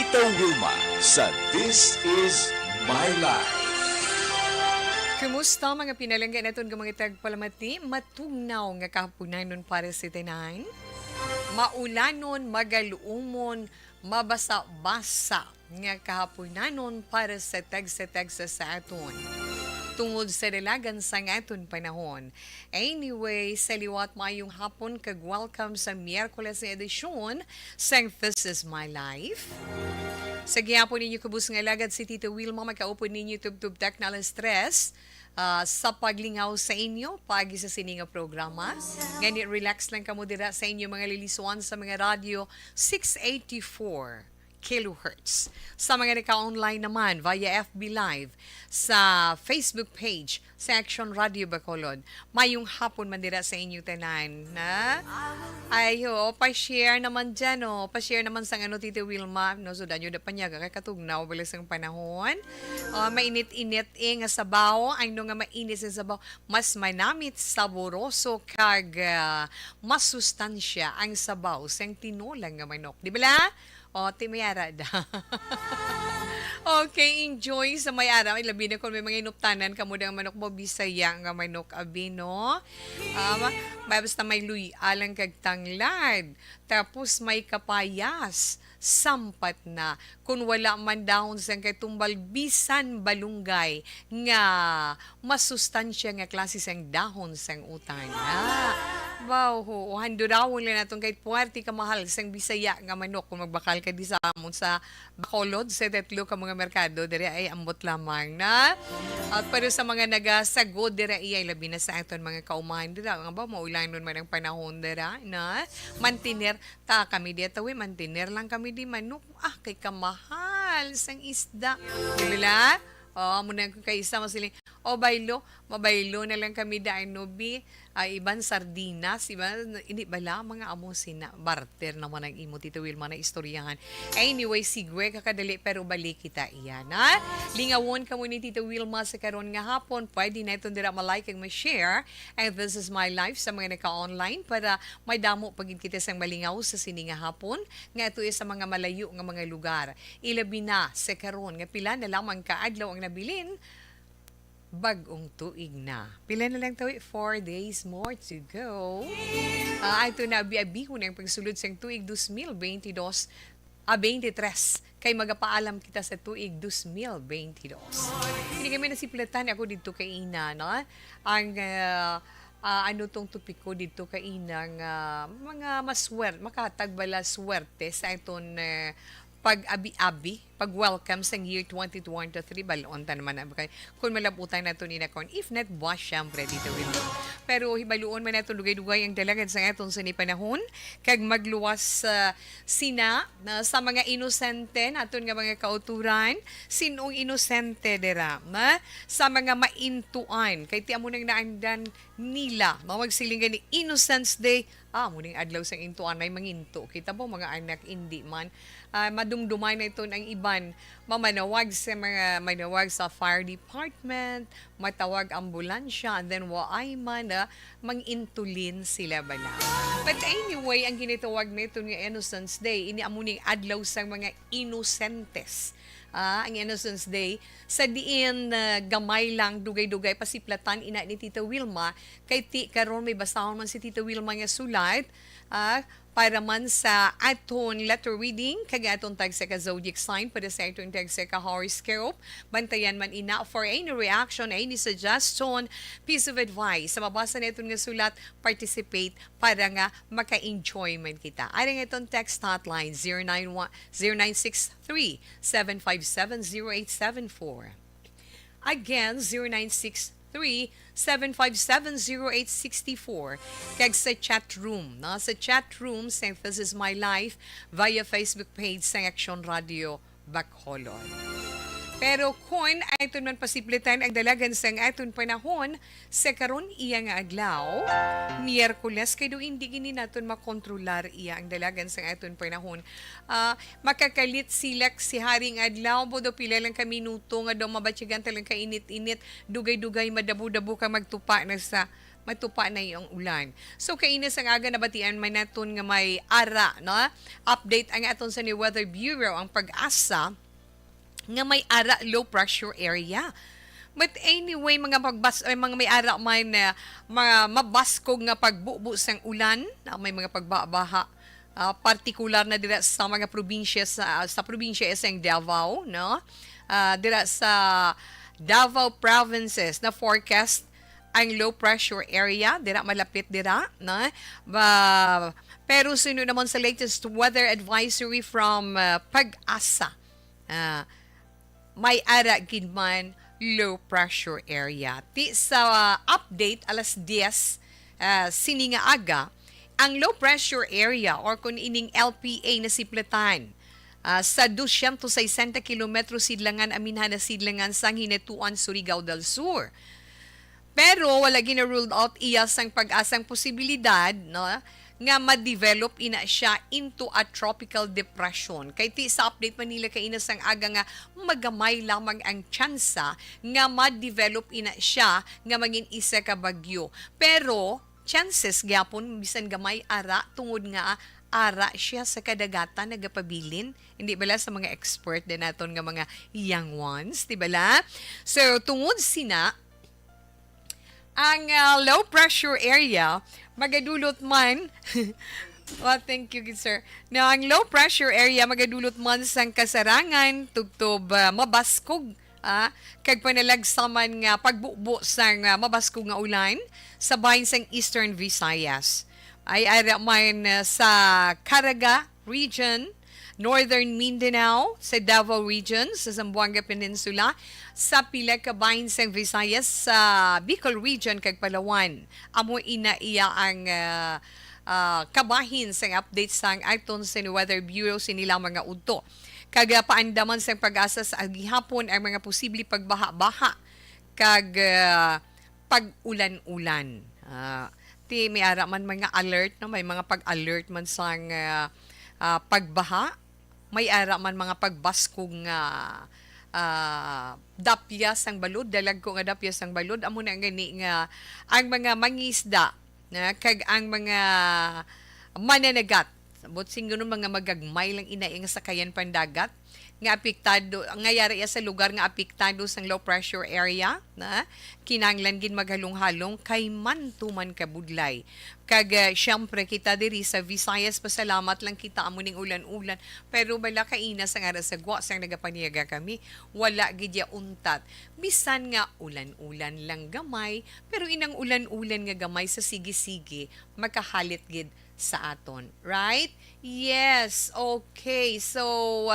Tita Wilma sa This Is My Life. Kumusta mga pinalanggan naton nga mga tagpalamati? Matugnaw nga kahaponanon para sa tanan. Maulanon, magaluumon, mabasa-basa nga kahaponanon para sa tagsa sa aton. Tungod sa dalagan sa aton panahon. Anyway, sa liwat mayong hapon kag welcome sa Miyerkules na edisyon sa This Is My Life. Sa gihapon ninyo kabus nga lagad si Tita Wilma, magkaupo ninyo tubtub-tak na stress sa paglingaw sa inyo, pagi sa sininga programa. Ganit relax lang kamo dira sa inyo mga lilisuan sa mga radio 684 kilohertz. Sa mga naka-online naman via FB Live, sa Facebook page, sa Action Radio Bacolod. Mayong hapon man dira sa inyo tanan, na? Ayo, pa-share naman dyan, oh. Pa-share naman sa ano, Tita Wilma. No, so, danyo da pa niya, kakatugnaw, balas ang panahon. Mainit-init nga sabaw. Ang nga mainit sa sabaw, mas manamit, saboroso, kag masustansya ang sabaw sa tinulang nga manok. Di ba la? O, timayara da. Okay, enjoy sa may araw. Ilabi na kung may mga inuptanan kamo ang manok mo, bisaya nga manok abino. Basta may luy, alang kag tanglad. Tapos may kapayas. Sampat na. Kung wala man dahon sa kay tumbal bisan balunggay nga masustansya nga klase sang dahon sang utan. Wow, handuraw lang natong kahit puwerti ka mahal sang bisaya nga manok kung magbakal ka di sa amon sa Bacolod sa tetlo ka mga merkado dire ay ambot lamang na. At para sa mga nagasagod dire ay labi na sa aton mga kaumahan dira nga ba maulan nun man ang panahon dira na mantiner ta kami dito mantiner lang kami di manok kay kamahal sang isda. Dila? Muna kay isa masiling mabaylo na lang kami dahil nobi, iban sardinas, iban, hindi bala, mga amo sina, barter naman ang imo, Tito Wilma, na istoryahan. Anyway, sigwe, kakadali, pero balik kita iyan, ha? Lingawon ka mo ni Tito Wilma sa karon nga hapon, pwede na itong dira malike ang ma-share, and This Is My Life sa mga naka-online, para may damo pagin kita sang malingaw sa sininga hapon, nga ito sa mga malayo nga mga lugar. Ilabi na sa karon nga pila na lamang kaadlaw ang nabilin, bagong tuig na. Pila na lang tawi? 4 days more to go. Ito na abi-abihon ang pagsulod sa tuig 2022, 23. Kay magapaalam kita sa tuig 2022. Hindi kami nasiplatan ako dito kay Ina, no? Ang ano tong topiko dito kay Ina nga mga makatagbala swerte sa iton pag-abi-abi, pag-welcome sa year 2023, balon ta naman na. Kung malabutan na ito ni Nakon, if not, buwas siyempre dito window. Pero hibaluon man natin dugay-dugay ang dalagan sa itong sa panahon, kag magluwas sina sa mga inosente, naton nga mga kauturan, sinong inosente dira, na? Sa mga maintuan, kay tiyan mo nang naandan nila, magsiling ni Innocence Day, muning adlaw sa intuan, may manginto. Kita po mga anak, hindi man. Madumdumay na ito ng iban, mamanawag sa fire department, matawag ambulansya, and then waay man mangintulin sila bala. But anyway, ang ginitawag nito ni Innocence Day, ini amuning adlaw sa mga inosentes. Ang Innocence Day, sa diin gamay lang, dugay-dugay, pasiplatan ina ni Tita Wilma, kay karon may basahon man si Tita Wilma nga sulat, para man sa aton letter reading, kag aton tag sa zodiac sign, para sa aton tag sa horoscope, bantayan man ina for any reaction, any suggestion, piece of advice, sa mabasa na iton nga sulat, participate para nga maka-enjoy man kita. Aring itong text hotline 0963-757-0874. Again, 0963-757-0864. Kag sa chat room, no? Sa chat room, sa This Is My Life, via Facebook page sa Action Radio Bacolod. Pero kung ayton man pasiplitan ang dalagan sa ayton panahon, sa karon iya nga adlaw, Miyerkules, kay do hindi gini naton makontrolar iya ang dalagan sa ayton panahon. Makakalit silak si haring adlaw, bodo pila lang ka minuto nga daw mabatsyagan talang kainit-init, dugay-dugay madabo-dabo ka magtupa na sa matupa na yung ulan. So kainis ang aga nabatian may naton nga may ara, no? Update ang aton sa New Weather Bureau ang pag-asa nga may ara low pressure area. But anyway, mga may ara man na mga mabaskog nga pagbubo sang ulan, may mga pagbabaha. Partikular na dira sa mga probinsya sa probinsya isang Davao, no? Dira sa Davao provinces na forecast ang low pressure area dira malapit dira, no? Pero sino naman sa latest weather advisory from Pag-asa, may ara gid man low pressure area. Ti sa update alas 10 sini nga aga, ang low pressure area or kung ining LPA na siplatan sa 260 kilometro sidlangan aminhan na sidlangan sang Hinetuan, Surigao del Sur. Pero wala gina-ruled out iya sang pag-asang posibilidad, no, nga ma-develop ina siya into a tropical depression. Kay ti sa update Manila kay ina sang aga nga magamay lamang ang tsansa nga ma-develop ina siya nga maging isa ka bagyo. Pero chances gyapon bisan gamay ara tungod nga ara siya sa kadagatan nagapabilin, hindi bala sa mga expert din naton nga mga young ones, di bala? So tungod sina ang low pressure area magadulot man well, thank you, good sir. Now, ang low pressure area magadulot man sang kasarangan tugtob mabaskog kag panalagsaman nga pagbubo sang mabaskog nga ulan sa bahin sang Eastern Visayas. Ay ara man sa Caraga region, Northern Mindanao, sa Davao region, sa Zamboanga Peninsula, sa pila ka bahin sang Visayas, sa Bicol region kag Palawan. Amo ina iya ang kabahin sang update sang aton sa Weather Bureau sinila mga udto. Kag paandaman sang Pag-asa sa gihapon ang mga posible pagbaha-baha kag pag-ulan-ulan. Ti may ara man mga alert, no, may mga pag-alert man sang pagbaha, may ara man mga pagbaskog nga dapya sang balod, dalag ko nga dapya sang balod, amo na gani nga ang mga mangisda na kag ang mga mananagat, sabot singgono mga magagmay lang inaing sakayan pandagat nga apektado nga yari sa lugar nga apektado sang low pressure area na kinahanglan gid maghalong-halong kay man tuman kabudlay. Kag syempre kita diri sa Visayas pasalamat lang kita amo ning ulan-ulan, pero bala kaina sang ara sa gwa sang nagapaniaga kami wala gid ya untat. Bisan nga ulan-ulan lang gamay, pero inang ulan-ulan nga gamay sa sige-sige makahalit gid sa aton, right? Yes, okay. So,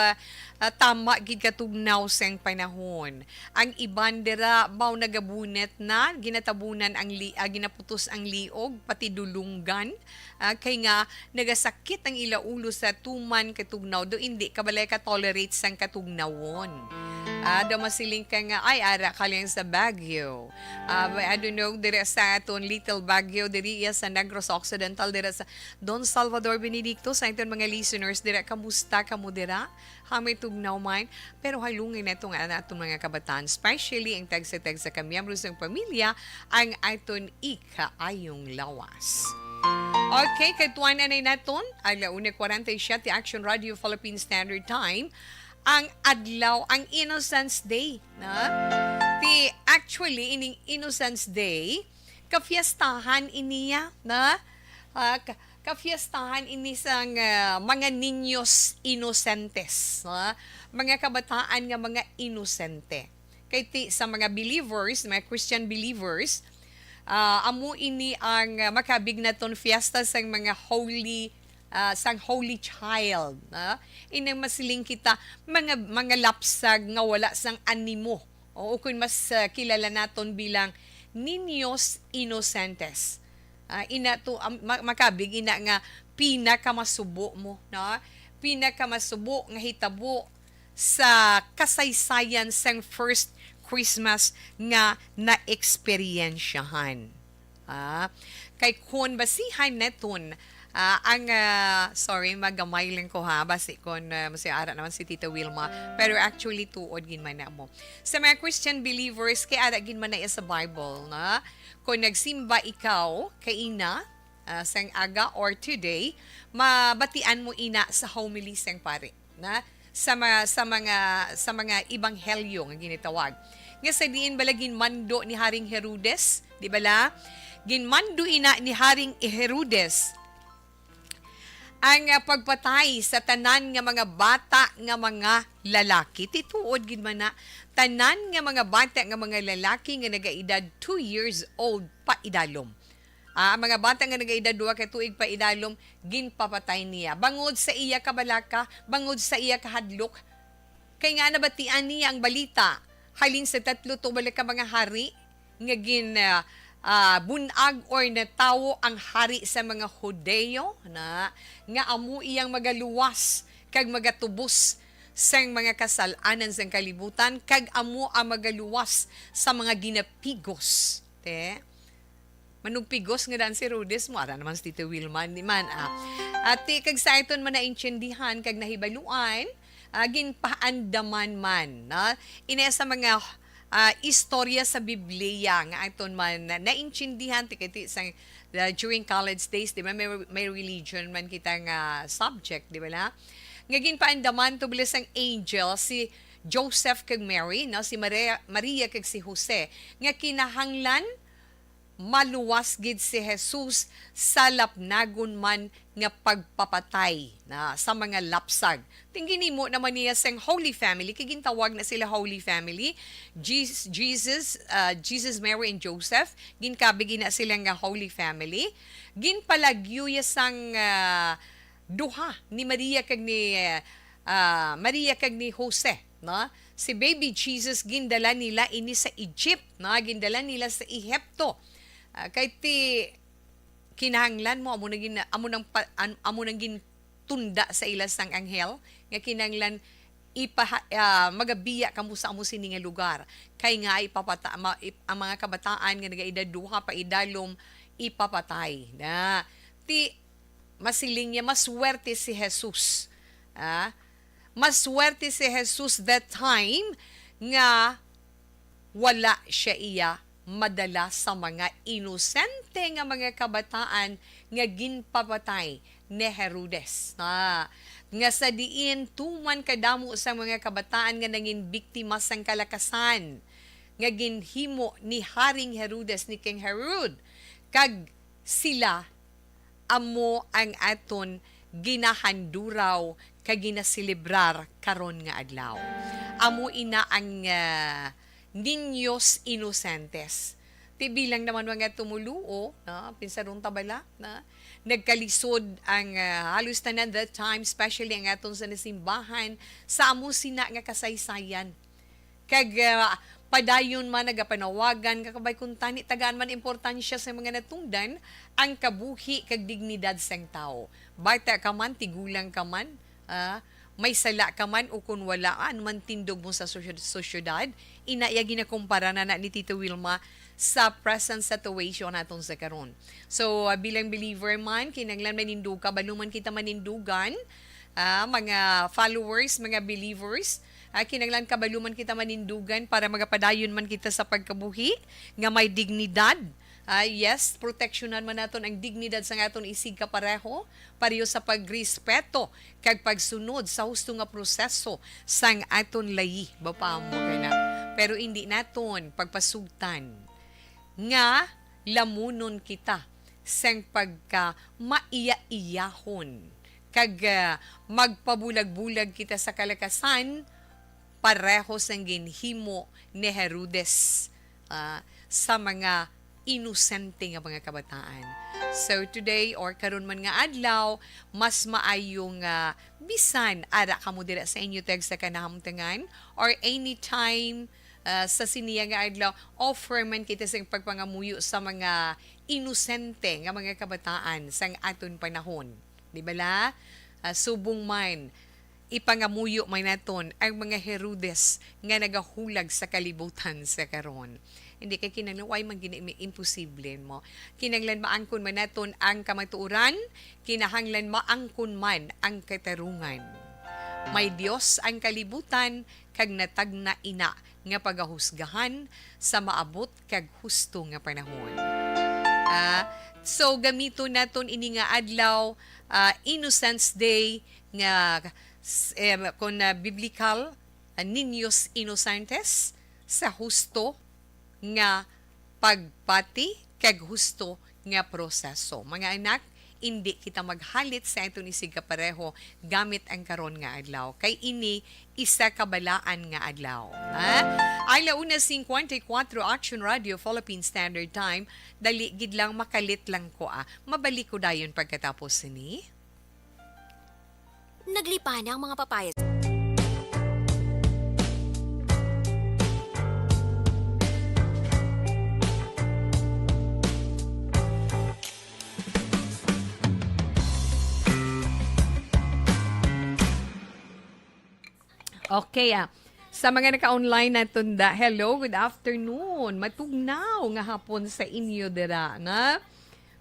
tama gid katugnaw sang panahon. Ang iban dira baw nagabunet na ginatabunan ang ginaputos ang liog pati dulunggan, kay nga nagasakit ang ilaulo sa tuman katugnaw do hindi kabalay ka tolerate sang katugnawon. Daw masiling ka nga ay ara kalyang sa Baguio. I don't know dira sa aton Little Baguio diri sa Negros Occidental dira sa Don Salvador Benedicto sa aton mga listeners dira kamusta kamo dira? Hamay tugnaw man, pero halungin na itong atong mga kabataan, especially ang tagsa-tagsa ka miyembros ng pamilya, ang aton ikaayong lawas. Okay, katuan na naton, ang 1:47 Action Radio Philippine Standard Time, ang adlaw, ang Innocence Day. Na? Actually, ining Innocence Day, kafiestahan iniya, na? Kafiestahan ini sang mga niños inosentes, mga kabataan nga mga inosente. Kay sa mga believers, mga Christian believers, amo ini ang makabig naton fiesta sang mga sang holy child. Inang masiling kita mga lapsag nga wala sang animo. O kung mas kilala naton bilang niños inosentes. Makabig ina nga pinakamasubo mo, no? Pinakamasubo nga hitabo sa kasaysayan sang first Christmas nga na-eksperyensyahan. Kay kung basihan neton Sorry, magamay lang ko ha, basi kon masayara naman si Tita Wilma, pero actually tuod gin man na mo. Sa mga Christian believers, kay ara gin man na sa Bible, na kung nagsimba ikaw, kay ina, sang aga or today, mabatian mo ina sa homily sang pare, na sa mga ibanghelyo nga ginitawag. Nga sa diin balagin mando ni Haring Herodes, di bala? Ginmando ina ni Haring Herodes ang pagpatay sa tanan nga mga bata nga mga lalaki. Tituod gid man na tanan nga mga bata nga mga lalaki nga nagaedad 2 years old pa idalom. Ang mga bata nga nagaedad 2 ka tuig pa idalom ginpapatay niya. Bangod sa iya kabalaka, bangod sa iya kahadlok, kay nga nabatian niya ang balita halin sa 3 tubalik ka mga hari nga bunag or natawo ang hari sa mga Hudeo na nga amo iyang magaluwas kag magatubos sang mga kasalanan sang kalibutan kag amo ang magaluwas sa mga ginapigos. Manugpigos nga dan si Herodes mo ara naman si Tito Wilman di man At kag sa iton man naintindihan kag nahibaluan ginpaandaman man na ina sa mga istorya sa Biblia nga aton man naintindihan tikiti sang during college days, di ba may religion man kita nga subject, di ba na? Nga ginpaandaman to bilis ang angel si Joseph kag Mary, no? Si Maria kag si Jose nga kinahanglan maluwas gid si Jesus sa lapnagon man nga pagpapatay na sa mga lapsag. Tingini mo naman niya sang Holy Family, kay gintawag na sila Holy Family. Jesus, Mary and Joseph, ginkabigi na sila nga Holy Family. Ginpalagyo ya sang duha ni Maria kag ni Jose, no? Si baby Jesus gindala nila ini sa Egypt, no? Gindala nila sa Ehipto. Kay ti kinahanglan mo amo nang gintunda sa ilas ng anghel nga kinahanglan magabiya kamo sa amo sini nga lugar kay nga ang mga kabataan nga nagaedad 2 pa idalom ipapatay na ti masiling niya maswerte si Jesus. Maswerte si Jesus that time nga wala siya iya madala sa mga inosente nga mga kabataan nga ginpapatay ni Herodes. Nga sa diin tuman kadamo sa mga kabataan nga nangin biktima sang kalakasan nga ginhimo ni Haring Herodes ni King Herod kag sila amo ang aton ginahanduraw kag ginaselebrar karon nga adlaw. Amo ina ang Niños Inocentes. Ti bilang naman mga tumuluo, pinsarong tabala, nagkalisod ang halos tanan that time, especially ang aton sa nasimbahan, sa amo sina nga kasaysayan. Kag padayon man nagapanawagan, kakabay kung tani, tagaan man importansya sa mga natungdan, ang kabuhi kag dignidad sang tao. Bata ka man, tigulang ka man, may sala ka man o kung wala man tindog mo sa sosyedad, inaya ginakumpara na ni Tito Wilma sa present situation naton sa karon. So, bilang believer man, kinanglan maninduga, baluman kita manindugan, mga followers, mga believers, kinanglan kabaluman kita manindugan para magapadayon man kita sa pagkabuhi, nga may dignidad. Yes, proteksyonan man naton ang dignidad sa aton isig kapareho, pareho sa pagrespeto kag pagsunod sa husto nga proseso sang aton layi. Bapa mo kana. Pero hindi naton pagpasugtan nga lamunon kita sang pagka maiya-iyahon kag magpabulag-bulag kita sa kalakasan pareho sang ginhimo ni Herodes sa mga inosente nga mga kabataan. So today or karon man nga adlaw, mas maayong bisan ara kamo dira sa inyo tag sa kanahamtangan or anytime sa siniya nga adlaw offer man kita sa pagpangamuyo sa mga inosente nga mga kabataan sang aton panahon. Di ba la? Subong man ipangamuyo may naton ang mga Herodes nga nagahulag sa kalibutan sa karon. Hindi kay kinahanglan way man gini imposible mo. Kinahanglan maangkon man naton ang kamatuoran, kinahanglan maangkon man ang katarungan. May Dios ang kalibutan kag natagna ina nga pagahusgahan sa maabot kag husto nga panahon. So gamito naton ini nga adlaw, Innocents Day nga kung biblical, Niños Innocentes sa husto nga pagpati kag husto nga proseso. Mga anak, hindi kita maghalit sa itong isig kapareho gamit ang karon nga adlaw. Kay ini isa kabalaan nga adlaw. Ay launa 54 Action Radio Philippine Standard Time. Dali gid lang makalit lang ko Mabalik ko dayon pagkatapos ni. Naglipa na ang mga papaya. Okay, sa mga naka-online na tunda, hello, good afternoon. Matugnaw nga hapon sa inyo dira, nga.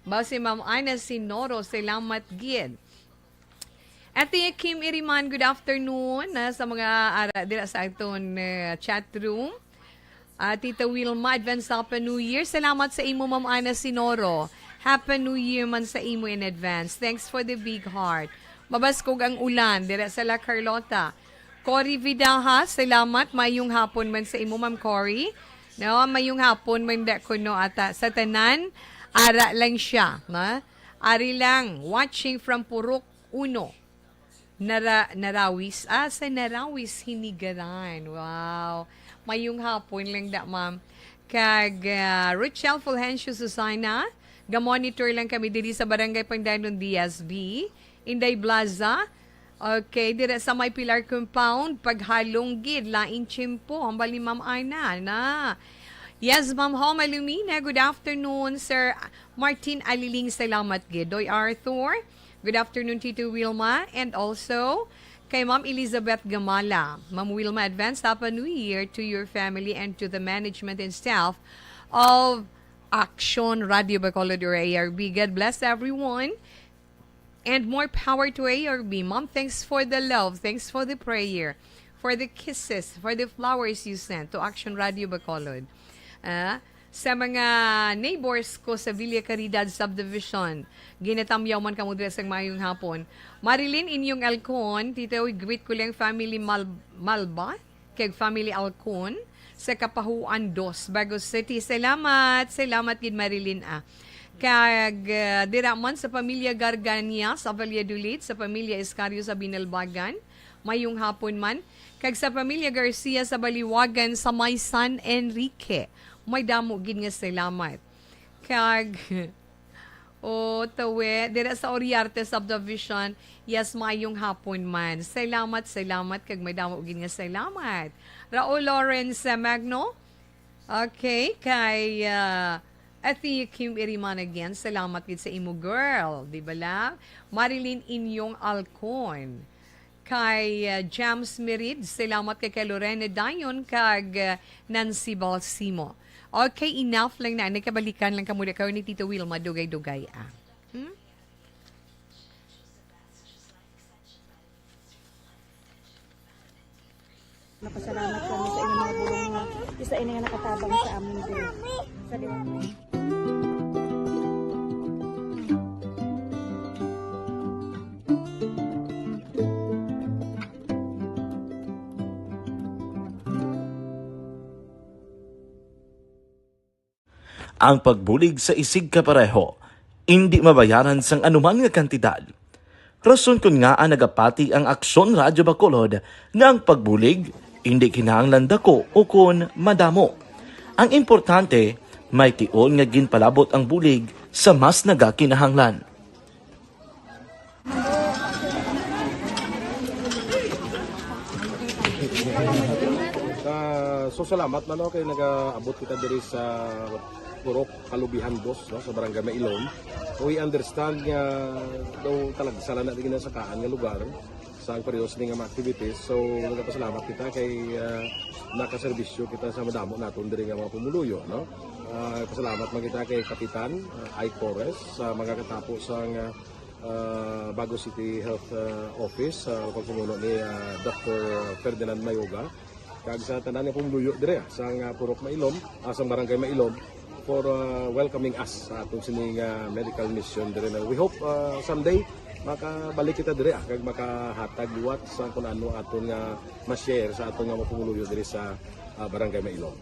Ba si Ma'am Ana Sinoro, salamat gid. Ate Kim Iriman, good afternoon sa mga dira sa aton chat room. Tita Wilma, advance Happy New Year. Salamat sa imo, Ma'am Ana Sinoro. Happy New Year man sa imo in advance. Thanks for the big heart. Mabaskog ang ulan dira sa La Carlota. Cory Vidaha, salamat. Mayong hapon man sa imo, Ma'am Cory. No, mayong hapon man da kuno ata sa tanan. Ara lang siya. Ari lang, watching from Purok 1. Narawis. Sa Narawis, Hinigaran. Wow. Mayong hapon lang da, ma'am. Kag Richelle Fulgencio Susana, ga-monitor lang kami diri sa Barangay Pandanon DSB. Inday Plaza. Okay, dira sa May Pilar Compound, paghalong gid, lain chimpo, hambali Ma'am Ana, na. Yes, Ma'am Homa Lumina, good afternoon, Sir Martin Aliling, salamat gid. Doy Arthur, good afternoon, Tito Wilma, and also kay Ma'am Elizabeth Gamala. Ma'am Wilma, advance Happy New Year to your family and to the management and staff of Action Radio Bacolod or ARB. God bless everyone. And more power to ARB. Mom, thanks for the love. Thanks for the prayer. For the kisses. For the flowers you sent to Action Radio Bacolod. Sa mga neighbors ko sa Villa Caridad Subdivision, ginatamyaw man kamo dres ang mayong hapon. Marilyn, inyong Alcon, tito, greet ko lang family Malba, kag family Alcon, sa Kapahuan 2, Bagos City. Salamat. Salamat gid Marilyn Kag diraman sa pamilya Gargania sa Valladolid, sa pamilya Escario sa Binalbagan, mayong hapon man. Kag sa pamilya Garcia sa Baliwagan sa may San Enrique, may damo gid nga salamat. Kag tawe dira sa Oriarte Subdivision, yes, mayong hapon man. Salamat kag may damo gid nga salamat. Raul Lawrence Magno. Okay, kay Ate Kim Iriman again, salamat gid sa imo girl, di ba la? Marilyn Inyong Alcon. Kay James Merid, salamat kay Lorena Dayon, kag Nancy Balsimo. Okay, enough lang na. Nakabalikan lang kamuna kayo ni Tito Wilma, dugay-dugay Napasalamat kami sa inyong mga bulong nga isa ini nga nakatabang sa amin din. Sa ang pagbulig sa isig kapareho, hindi mabayaran sang anuman nga kantidad. Rason kun nga nagapati ang Aksyon Radyo Bacolod nga ang pagbulig, hindi kinahanglan dako o kun madamo. Ang importante, may tion nga ginpalabot ang bulig sa mas nagakinahanglan. So salamat man kay nagaabot kita diri sa Purok Kalubihan 2 no, sa Barangay Mailon. We understand nga daw talaga sala na din sa kaan nga lugar. sa parehas ning mga activities. So nagapasalamat kita kay nakaserbisyo kita sa madamo naton diri nga mga pumuluyo, no. Pasalamat man kita kay Kapitan Ike Torres sa mga katapos sang Bago City Health Office sa pagpumuno ni Dr. Ferdinand Mayoga kag sa tanan nga pumuluyo dire sang Purok Mailom, sa Barangay Mailom for welcoming us sa atong sining medical mission dire. We hope someday makabalik kita dire kag makahatag liwat sa kung ano aton nga ma-share sa aton nga mapumuluyo dire sa Barangay Mailom.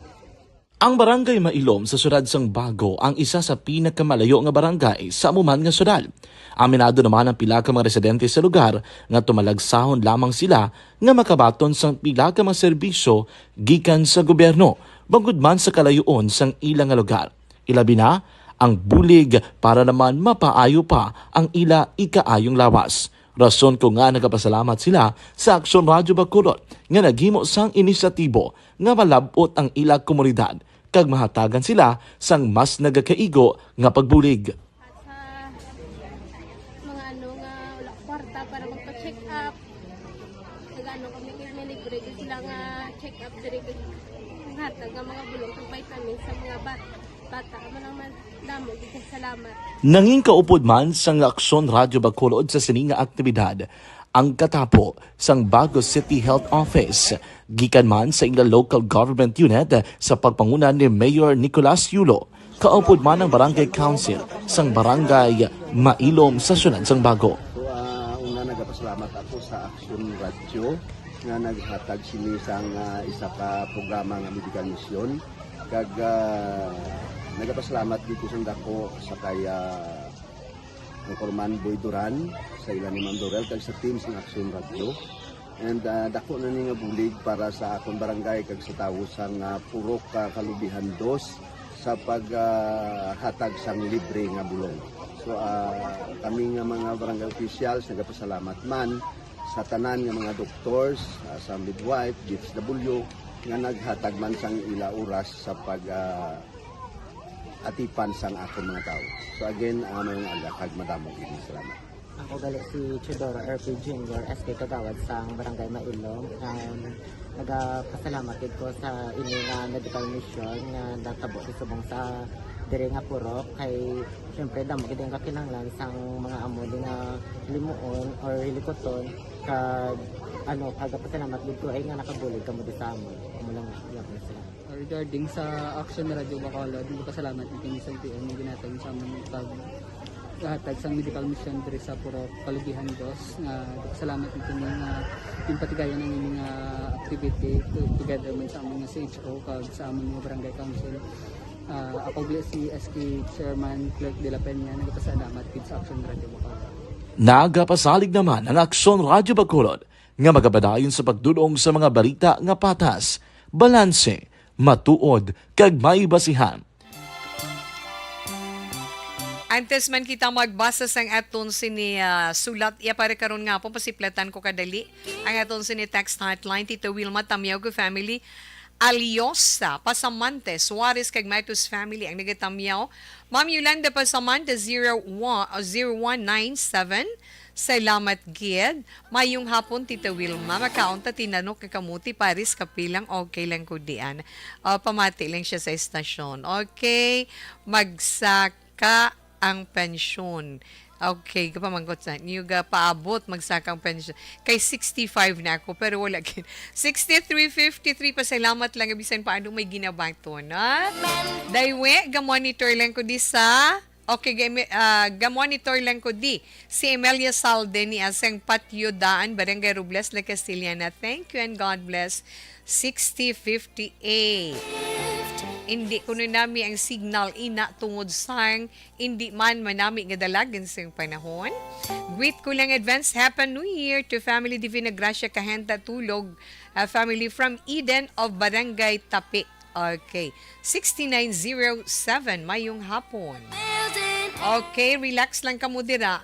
Ang Barangay Mailom sa syudad sang Bago ang isa sa pinakamalayo nga barangay sa amuman nga syudad. Aminado naman ang pila ka mga residente sa lugar nga tumalagsahon lamang sila nga makabaton sang pila ka mga serbisyo gikan sa gobyerno bangod man sa kalayoon sang ilang nga lugar. Ilabi na ang bulig para naman mapaayo pa ang ila ikaayong lawas. Rason ko nga nagapasalamat sila sa Aksyon Radyo Bacolod nga naghimo sang inisyatibo nga malabot ang ila komunidad kag mahatagan sila sang mas nagakaigo nga pagbulig. Sa mga nga wala kwarta para magpa-check up. Nagano kami kay libre sila nga check up diri hatag nga mga bulong kag vitamin sa mga bata man damo gid salamat. Nanging kaupod man sang Aksyon Radyo Bacolod sa sining nga aktibidad ang katapo sang Bago City Health Office gikan man sa ila local government unit sa pagpangunan ni Mayor Nicolas Yulo. Kaupod man ang Barangay Council sang Barangay Mailom sa syudad sang Bago. So una nagapasalamat ako sa Aksyon Radio nga naghatag sini sang isa ka programa nga medical mission kag nagapasalamat dito sa dako sa kaya ang Corman Boy Duran sa ilan ni Ma'am Dorel kag sa team sa Aksyon Radio. And dako na ni nga bulig para sa akong barangay kag sa tawo sang Purok Kalubihan 2 sa paghatag sang libre nga bulong. So kami nga mga barangay officials nagapasalamat man sa tanan nga mga doctors, sa midwife, DSW nga naghatag man sang ila oras sa pag atipan sang akong mga tao. So again, mga agakag madamo gid salamat. Ako gali si Chidoro RP Jr. SK Kagawad sa Barangay Mailom. Nagapasalamat ko sa ini nga medical mission nga natabo sa subong sa diri nga Purok kay syempre damo gid ang kakinahanglan sang mga amo nga limuon or hilikoton kag pagapasalamat gid ko ay nga nakabulig kamo di sa amon. Amo lang sila. Regarding sa Aksyon Radyo Bacolod, pasalamat ni sa PM na ginatag sa aming paghatag sa medical mission diri sa Purok Kalubihan 2 nga salamat nito nga yung patigayan ng mga activity together man sa among CHO kag sa among mga barangay council. Ako si SK Chairman Clerk de la Peña nagpasalamat gid sa Aksyon Radyo Bacolod. Nagapasalig naman ang Aksyon Radyo Bacolod nga magabadayon sa pagdulong sa mga balita nga patas, balanse, matuod kag may basihan. Antes man kita magbasa sang aton sini sulat iya pare karon nga po pasiplatan ko kadali ang aton sini text hotline Tito Wilma Tamyaw family Aliosa Pasamante Suarez kag Matos family ang nagatamyaw. Ma'am Yolanda Pasamante 0197. Salamat gid. Mayong hapon Tita Wilma. Makaunta tinanok ka kamuti Paris kapilang okay lang ko dian. Pamati lang siya sa estasyon. Okay. Magsaka ang pensyon. Okay, kapamangkot sa niyo ga paabot magsakang pensyon. Kay 65 na ako pero wala gid. 63.53 pasalamat lang bisan paano may ginabaton, ha? Daywe ga monitor lang ko di sa ga-monitor lang ko di. Si Emelia Salde ni Aseng Patyodaan, Barangay Robles, La Castillana. Thank you and God bless. 6058. Hindi kuno nami ang signal ina tungod sang hindi man manami nga dalagan sa panahon. Greet ko lang advance Happy New Year to family Divina Gracia Kahenta Tulog, family from Eden of Barangay Tapik. Okay. 6907 mayong hapon. Okay, relax lang ka mo dira.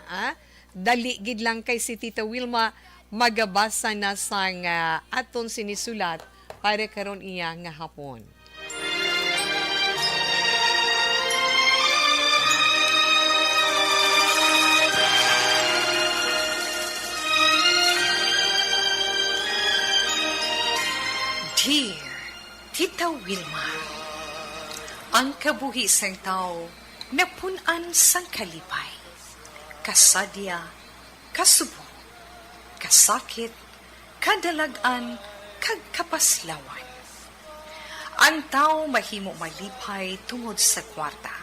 Dali gid lang kay si Tita Wilma magabasa na sang aton sinisulat para karon iya nga hapon. Ang kabuhi sang tao napunan sang kalipay. Kasadya, kasubo, kasakit, kadalagan, kag kapaslawan. Ang tao mahimo malipay tungod sa kwarta,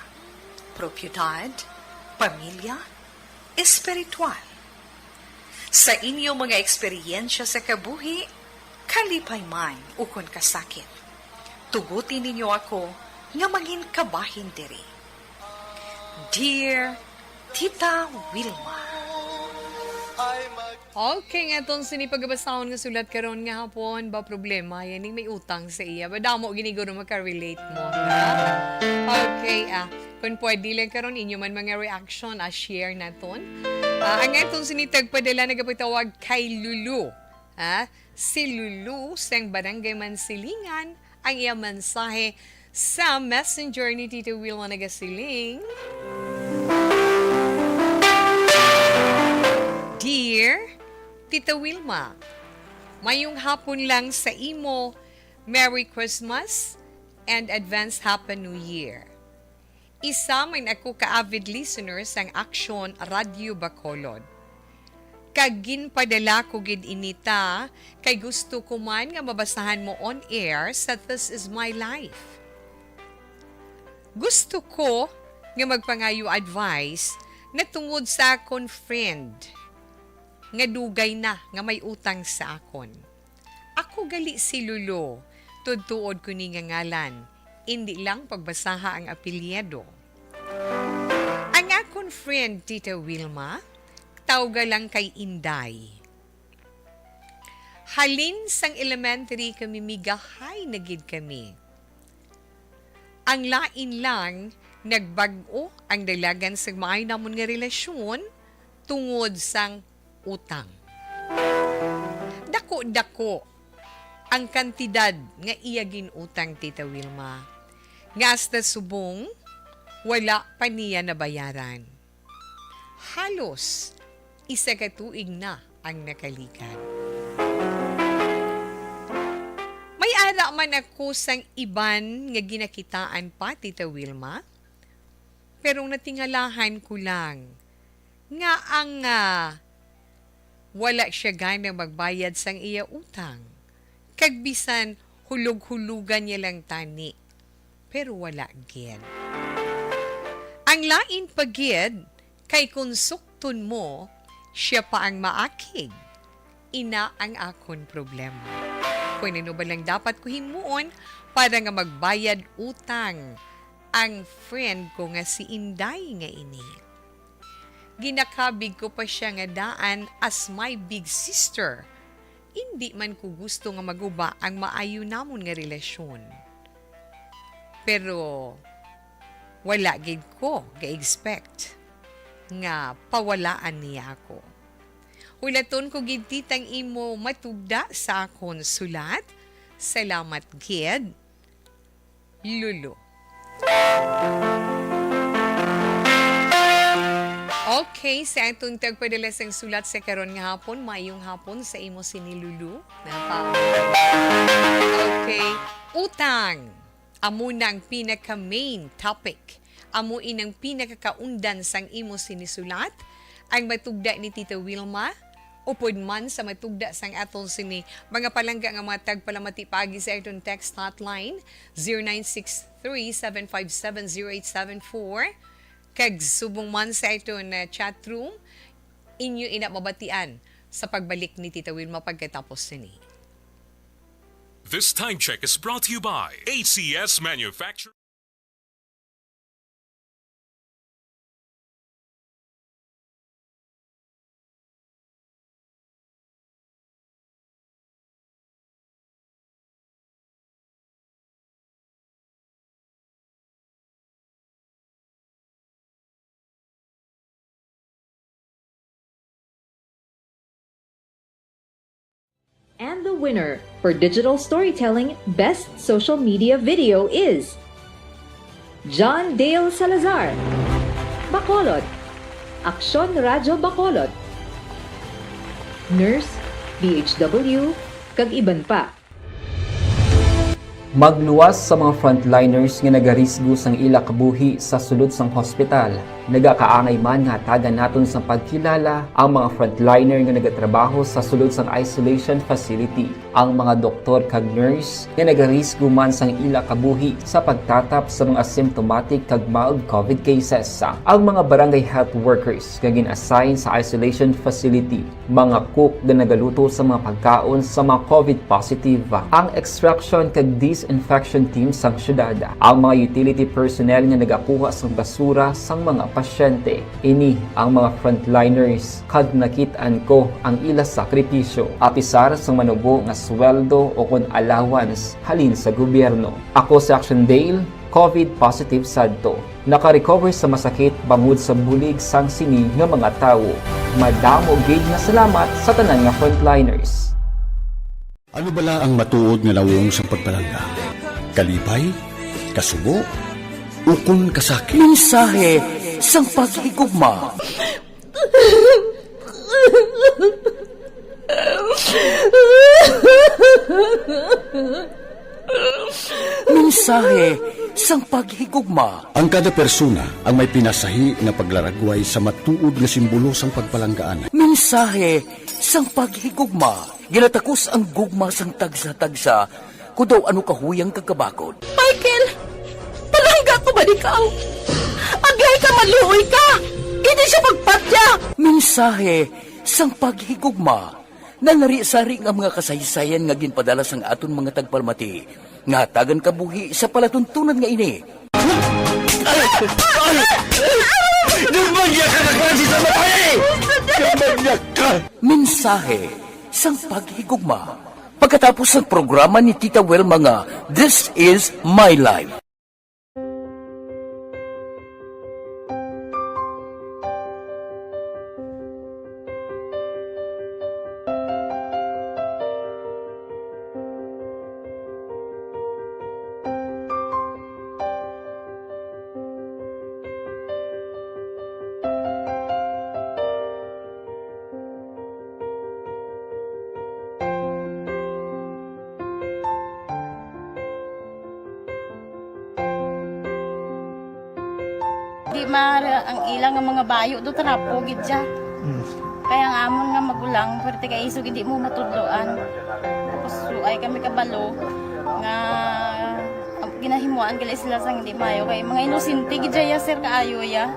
propiedad, pamilya, espiritual. Sa inyo mga eksperyensya sa kabuhi, kalipay man ukon kasakit. Tugutin ninyo ako nga maging kabahin diri. Dear Tita Wilma. Okay, nga itong sinipagabasahon nga sulat karon nga hapon, ba problema, yan may utang sa iya. Ba damo giniguro makarelate mo, ha? Okay, kung pwede lang karon inyo man mga reaction, share naton. Ang itong sinitagpadala nagapatawag kay Lulu. Si Lulu sang Barangay Mansilingan, ang iya mensahe sa messenger ni Tita Wilma nagasiling. Dear Tita Wilma, mayong hapon lang sa imo, Merry Christmas and Advance Happy New Year. Isa man ako ka-avid listener sang Action Radio Bacolod. Kagin padala ko gid inita, kay gusto ko man nga mabasahan mo on air sa This Is My Life. Gusto ko nga magpangayo advice na tungod sa akon friend nga dugay na nga may utang sa akon. Ako gali si Lulu, tudtuod ko ni nga ngalan, hindi lang pagbasaha ang apelyido. Ang akon friend, Tita Wilma, tawga lang kay Inday. Halin sang elementary kami migahay na gid kami. Ang lain lang, nagbag-o ang dalagan sa maay namon nga relasyon tungod sang utang. Dako-dako ang kantidad nga iya ginutang, Tita Wilma. Nga hasta subong, wala pa niya nabayaran. Halos, isa ka tuig na ang nakalikan. May ara man ako sang iban nga ginakitaan pa, Tita Wilma. Pero natingalahan ko lang nga ang wala siya gana magbayad sang iya utang. Kagbisan hulog-hulugan niya lang tani. Pero wala gid. Ang lain pagid kay konsukton mo, siya pa ang maakig. Ina ang akon problema. Kung ano ba lang dapat ko himuon para nga magbayad utang ang friend ko nga si Inday nga ini. Ginakabig ko pa siya nga daan as my big sister. Hindi man ko gusto nga maguba ang maayo namon nga relasyon. Pero wala gid ko ga-expect nga pawalaan niya ako. Hulaton ko gid titang imo matugda sa akon sulat. Salamat gid, Lulu. Okay, sa atong tagpadala sang sulat sa karon nga hapon, mayong hapon sa imo sinilulu. Okay, utang. Amo na ang pinaka-main topic. Amo inang pinakakaundan sang imo sinisulat. Ang matugda ni Tita Wilma, upod man sa matugda sang atong sini mga palangga nga mga tagpalamati pagi sa atong text hotline 0963-757-0874. Kag subong man sa ito na chat room, inyo inamabatian sa pagbalik ni Tita Wilma pagkatapos nini. This time check is brought to you by ACS Manufacturing. And the winner for Digital Storytelling Best Social Media Video is John Dale Salazar, Bacolod, Aksyon Radyo Bacolod, Nurse, DHW, kag iban pa. Magluwas sa mga frontliners nga nagarisgo sang ila kabuhi sa sulod sang hospital. Nagakaangay man nga tagan naton sa pagkilala ang mga frontliner nga nagatrabaho sa sulod sang isolation facility. Ang mga doktor kag nurse nga nagarisgo man sang ila kabuhi sa pagtatap sa mga asymptomatic kag mild COVID cases. Ang mga barangay health workers nga gin-assign sa isolation facility, mga cook nga nagaluto sa mga pagkaon sa mga COVID positive, ang extraction kag disinfection team sang syudad, ang mga utility personnel nga nagakuha sang basura sang mga pasyente. Ini ang mga frontliners kag nakitaan ko ang ila sakripisyo apisar sang manubo nga sweldo o kun allowance halin sa gobyerno. Ako si Action Dale, COVID positive sadto. Naka-recover sa masakit bangod sa bulig sang sini nga mga tawo. Madamo gid nga salamat sa tanan nga frontliners. Ano bala ang matuod nga lawong sa pagpalangga? Kalipay? Kasubo? Ukon kasakit? Mensahe sang paghigugma. Mensahe sang paghigugma. Ang kada persona ang may pinasahi nga paglaragway sa matuod nga simbolo sang pagpalanggaan. Mensahe sang paghigugma. Ginatakos ang gugma sang tagsa-tagsa kung daw ano kahuyang kagkabakod. Michael! Palangga ko ba di ka? Agay ka, maluoy ka! Hindi siya magpatya! Mensahe sang paghigugma. Nanari-sari nga mga kasaysayan nga ginpadala sang aton mga tagpalmati. Nga tagan kabuhi sa palatuntunan nga ini. Dumagyak ka na klase sa matay! Dumagyak ka! Mensahe sang paghigugma. Pagkatapos ng programa ni Tita Welma nga, This is My Life. Di mara ang ilang nga mga bayo do tarapo gid siya. Kaya nga amon nga magulang pwerte kay isog hindi mo matudloan. Tapos suay kami kabalo nga ginahimuan kila sila sang hindi mayo kay mga inosente gid ya sir kaayo ya.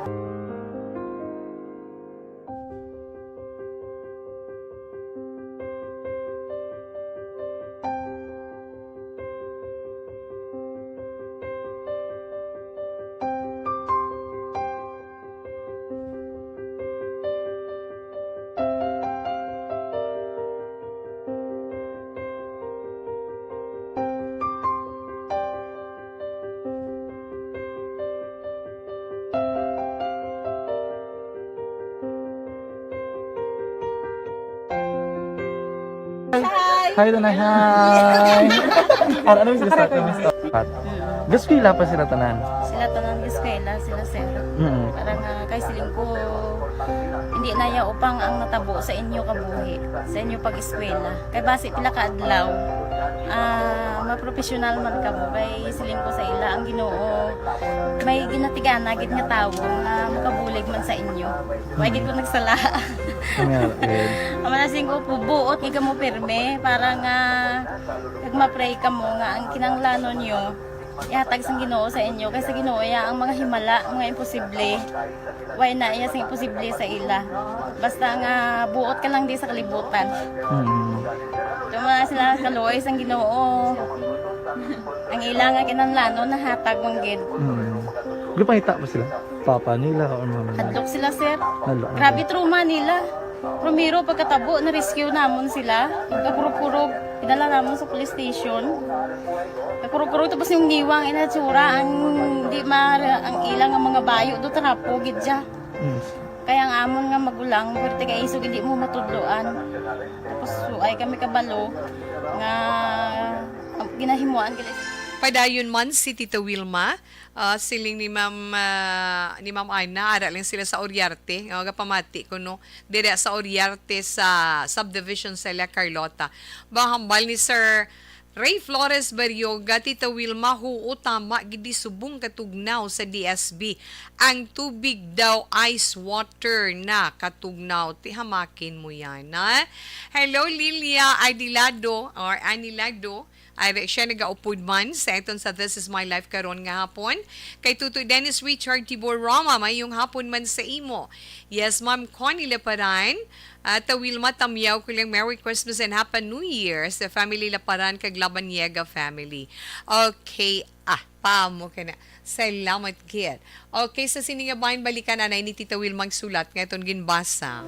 Hi, Tanay. Hi. Ano yung gusto natin? Gusto ko ila pa sila tanan. Sila tanan eskwela, sila sir. Parang kay siling ko hindi na ya upang ang natabo sa inyo kabuhi, sa inyo pag-eskwela. Kay base pila ka adlaw. Maprofessional man ka mo kay siling ko sa ila ang Ginoo. May ginatigana gid nga tawo nga makabulig man sa inyo. Way gid ko nagsala. Amanasing ko pubuot gid mo pirme para nga kag ma-pray ka mo nga ang kinanglanon niyo ihatag sang Ginoo sa inyo kaysa Ginoo ya ang mga himala, mga imposible. Way na iya sang imposible sa ila. Basta nga buot ka lang di sa kalibutan. Tuma sila kaluoy sang Ginoo. Ang ila nga kinanglanon nahatag manggid. Gupangita pa sila? Papa nila o mama nila? Hadlok sila sir. Hadlok. Grabe trauma nila. Primero pagkatabo na rescue namon sila. Pagkakurog-kurog, pinala namon sa police station. Pagkurog-kurog tapos yung niwang inatsura ang di ang ilang ang mga bayo do tarapo gid siya. Kaya ang amon nga magulang pwerte kay isog hindi mo matudloan. Tapos suay kami kabalo nga ginahimuan kila. Padayon man si Tita Wilma, siling ni Ma'am Aina, ara lang sila sa Oriarte, pamati ko no, dire sa Oriarte sa subdivision sa La Carlota. Bahambal ni Sir Ray Flores Baryoga, Tita Wilma, huo tama, gidi subong katugnaw sa DSB. Ang tubig daw, ice water na katugnaw. Tihamakin mo yan, ha? Hello, Lilia Adilado, or Anilado. Ay, siya nag-aupod man sa eton sa This Is My Life karon nga hapon. Kay Tutoy Dennis Richard Tibor Rama, may yung hapon man sa imo. Yes, Ma'am Connie Laparan. Wilma Tamyaw ko lang Merry Christmas and Happy New Year sa family Laparan kag Labanyega family. Okay, paamo ka na. Salamat, kid. Okay, sa siningabayan balikan na ni Tita Wilmang sulat ngayon ginbasa.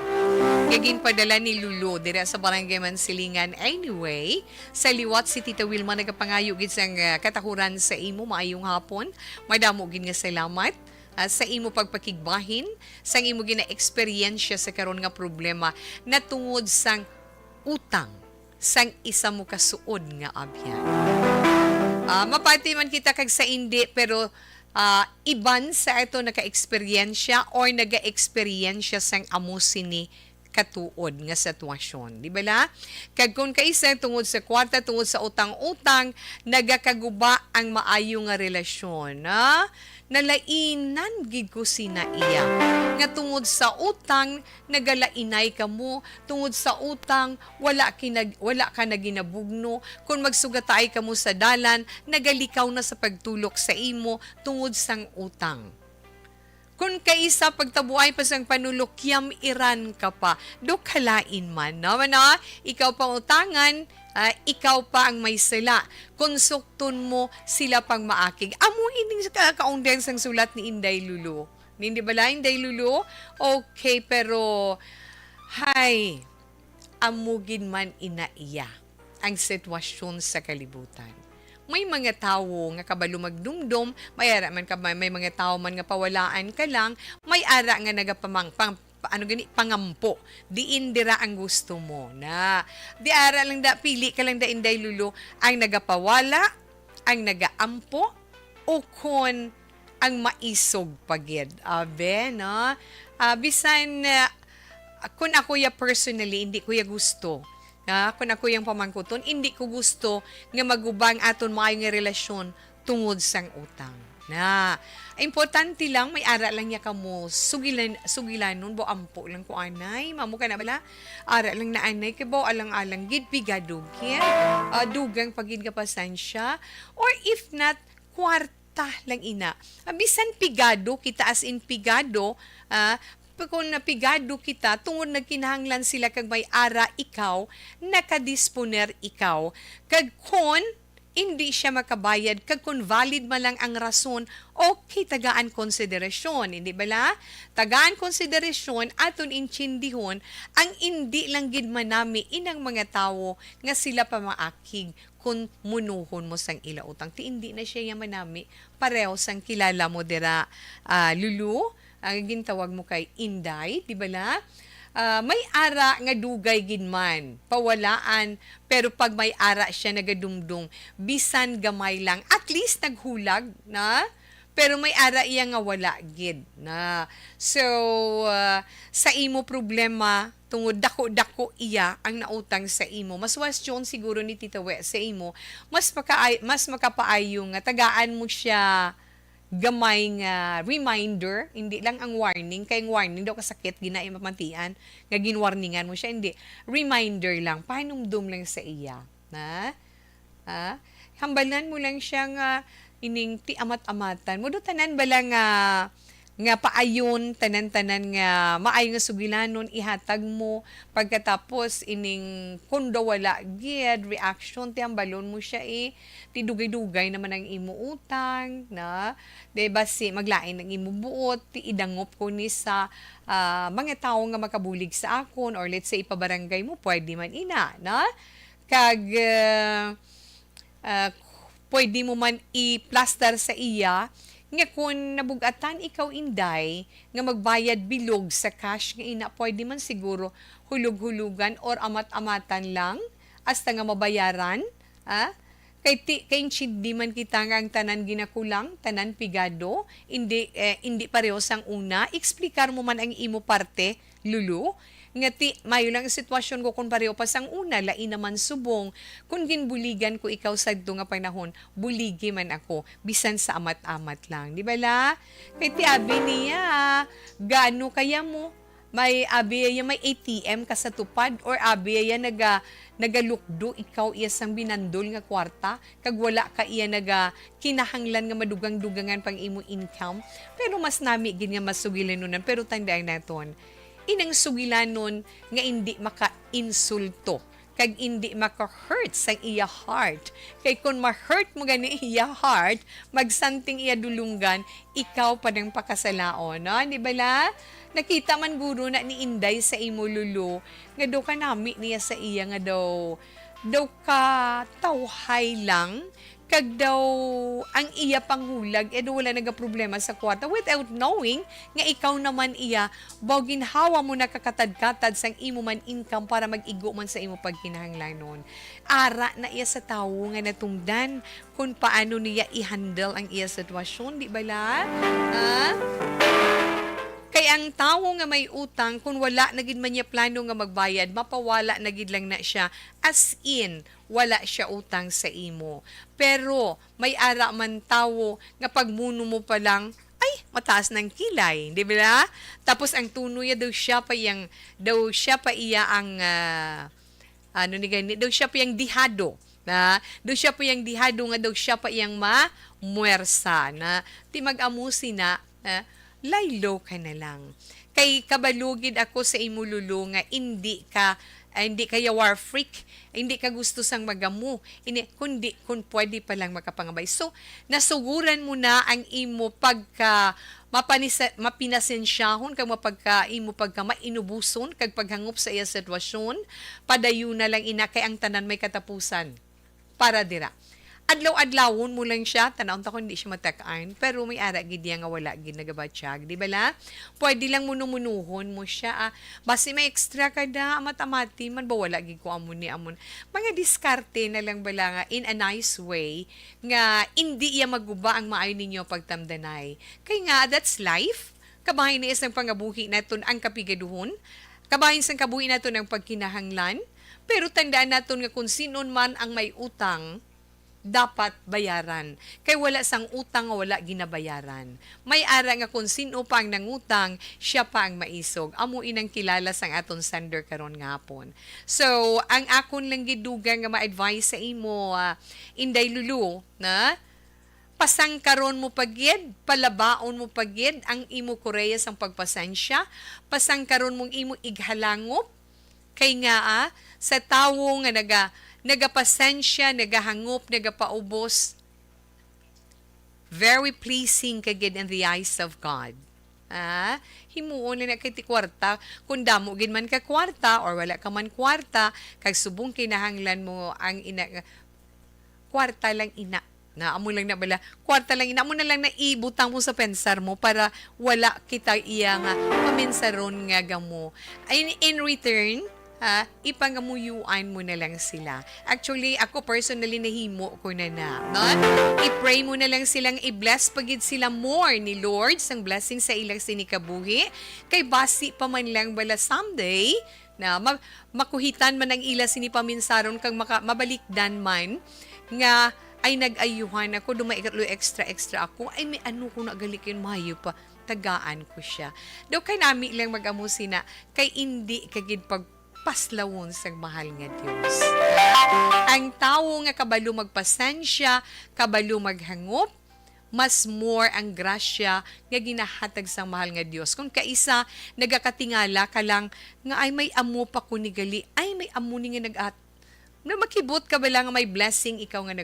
Kagin padala ni Lulu dira sa Barangay Mansilingan. Anyway, sa liwat si Tita Wilma nagapangayo gid sang katahuran sa imo maayong hapon. Madamo gid nga salamat sa imo pagpakigbahin, sang imo gina-eksperyensya sa karon nga problema na tungod sang utang sang isa mo kasuod nga abyan. Mapati man kita kag sa indi pero iban sa ito naka-eksperyensya or naga-eksperyensya sang amo sini katuod nga sitwasyon. Di ba la? Kag kung kaisa tungod sa kwarta, tungod sa utang-utang, nagakaguba ang maayo nga relasyon. Nalainan gid ko sina iya. Nga tungod sa utang, nagalainay ka mo. Tungod sa utang, wala ka na ginabugno. Kung magsugatay ka mo sa dalan, nagalikaw na sa pagtulok sa imo tungod sang utang. Kung kaisa pagtabuay pa sang panulokyam iran ka pa, do kalain man, no? Ikaw pang utangan, ikaw pa ang may sila. Konsukton mo, sila pang maakig. Amo ining kaundeng sang sulat ni Inday Lulu. Hindi ba la, Inday Lulu? Okay, pero, amugin man inaiya ang sitwasyon sa kalibutan. May mga tao nga kabalo magdumdum, may ara man ka may mga tao man nga pawalaan ka lang, may ara nga pangampo. Diin dira ang gusto mo na. Di ara lang da pili ka lang da Inday Lulu ang nagapawala, ang nagaampo o kon ang maisog pagid. Abe, no? Bisan kung ako ya personally hindi ko ya gusto. Kung ako yung pamangkuton, hindi ko gusto nga magubang aton maayo nga relasyon tungod sang utang. Importante lang, may ara lang niya ka mo, sugilan nun, bo ampo lang ko anay, mamu ka na bala, ara lang na anay, kay bo alang-alang, gid pigado, dugang pagid ka pasensya, or if not, kwarta lang ina. Bisan pigado, kita as in pigado, kung napigado kita, tungod nagkinahanglan sila kag may ara ikaw, nakadisponer ikaw. Kag kon, hindi siya makabayad, kag kung valid man lang ang rason, okay, tagaan konsiderasyon. Hindi ba la? Tagaan konsiderasyon, aton inchindihon, ang hindi lang gid manami inang mga tao nga sila pa maakig kung munuhon mo sang ila utang. Ti hindi na siya yung manami, pareho sang kilala mo dira, Lulu, ang gintawag mo kay Inday, di ba la? May ara nga dugay ginman, pawalaan, pero pag may ara siya nagadumdum, bisan gamay lang, at least naghulag, na? Pero may ara iya nga wala gid, na? So, sa imo problema, tungod dako-dako iya ang nautang sa imo. Mas wasyon siguro ni Tita We sa imo, mas makapaayo nga tagaan mo siya gamay nga reminder, hindi lang ang warning, kay warning daw kasakit, ginay mamantian, nga ginwarningan mo siya, hindi. Reminder lang, pahinumdum lang sa iya. Hambalan mo lang siya nga ining ti amat-amatan. Mo do tanan bala nga paayon, tanan-tanan nga maayo nga sugilanon, ihatag mo, pagkatapos ining kundo wala gid reaction, ti hambalon mo siya ti dugay-dugay naman ang imo utang, na, diba si maglain ng imo buot, ti idangop ko ni sa mga tao nga makabulig sa akon, or let's say ipabarangay mo, pwede man ina, na? Kag, pwede mo man i-plaster sa iya, nga kung nabugatan ikaw Inday, nga magbayad bilog sa cash, nga ina, pwede man siguro hulug-hulugan or amat-amatan lang, hasta nga mabayaran, kay di man kita nga ang tanan ginakulang, tanan pigado, hindi pareho sang una, explicar mo man ang imo parte, Lulu, Ngati, mayo lang ang sitwasyon ko kung pareho pa sang una, lain naman subong. Kung ginbuligan ko ikaw sa nga panahon, buligi man ako, bisan sa amat-amat lang. Di ba la? Kay ti abi niya, gaano kaya mo? May abi may ATM ka sa tupad or abi nagalukdo ikaw iya sang binandol nga kwarta kag wala ka iya kinahanglan nga madugang-dugangan pang imo income pero mas nami gid nga masugilan nunan pero tandaan naton inang sugilan nun nga hindi maka-insulto kag hindi maka-hurt sa iya heart. Kay kung ma-hurt mo gani iya heart, magsanting iya dulunggan, ikaw pa ng pakasalaon. No? Di ba la? Nakita man guro na ni Inday sa imo lulo, nga daw ka nami niya sa iya nga daw ka tawhay lang, kag daw ang iya panghulag, wala naga problema sa kwarta without knowing nga ikaw naman iya, bawgin hawa mo nakakatad-katad sang imo man income para mag-igo man sa imo pagkinahanglan nun. Ara na iya sa tawo nga natungdan kung paano niya i-handle ang iya sitwasyon, di ba la? Kaya ang tao nga may utang, kung wala na gid man niya plano nga magbayad, mapawala na gid lang na siya. As in, wala siya utang sa imo. Pero, may ara man tao nga pagmuno mo pa lang, ay, mataas ng kilay, di ba? Tapos ang tuno niya, daw siya pa iya ang, daw siya pa yung dihado. Daw siya pa yung dihado nga, daw siya pa yung muwersa na, ti mag-amusi na, laylo ka na lang. Kay kabalugid ako sa imo lulo nga hindi ka war freak, hindi ka gusto sang magamu, kundi kung pwede pa lang makapangabay. So, nasuguran mo na ang imo pagka mapinasensyahon kag mapagka imo pagka mainubuson kag paghangup sa iya sitwasyon, padayon na lang ina kay ang tanan may katapusan para dira. Adlaw-adlawon mo lang siya, tanawon ta ko hindi siya matakaan, pero may ara gid nga wala gid nagabatsyag, di ba la? Pwede lang mununuhon mo siya, basi may extra ka da, amat-amati, man ba wala gid ko amon. Mga diskarte na lang bala nga in a nice way, nga hindi iya maguba ang maayo ninyo pagtamdanay. Kay nga, that's life. Kabahin ni isang pangabuhi naton ang kapigaduhon, kabahin sang kabuhi naton ang pagkinahanglan, pero tandaan naton nga kung sinon man ang may utang, dapat bayaran. Kay wala sang utang nga wala ginabayaran. May ara nga kung sino pa ang nangutang, siya pa ang maisog. Amo inang kilala sang aton sender karon nga hapon. So, ang akon lang gidugang nga ma-advise sa imo, Inday Lulu, na pasangkaron mo pagid, palabaon mo pagid ang imo koreya sang pagpasensya, pasangkaron mong imo ighalangop, kay nga sa tawo nga nagapasensya, nagahangup, nagapaubos, very pleasing kagid in the eyes of God. Himuon na kay ti kwarta, kung damo gid man ka kwarta or wala ka man kwarta, kag subong kinahanglan mo ang kwarta lang ina. Amo lang na bala, kwarta lang ina mo na lang na ibutang mo sa pensar mo para wala kita iya nga paminsaron nga gamo. In return, ipangamuyuan mo na lang sila. Actually, ako personally nahimo ko na. No? I-pray mo na lang silang i-bless pagid sila more ni Lord sang blessing sa ilang sinikabuhi. Kay basi pa man lang bala someday na makuhitan man ang ila sinipaminsaron kang mabalikdan man nga ay nag-ayuhan ako, dumaikatlo extra ako, ay may ano ko nagalikin mayo pa, tagaan ko siya. Daw kay nami lang mag-amusi na, kay hindi kagid paslawon sa mahal nga Diyos. Ang tao nga kabalo magpasensya, kabalo maghangup, mas more ang grasya nga ginahatag sa mahal nga Diyos. Kung kaisa, nagakatingala ka lang, nga ay may amo pa ko ni gali, ay may amo ni nga na makibot ka ba lang may blessing ikaw nga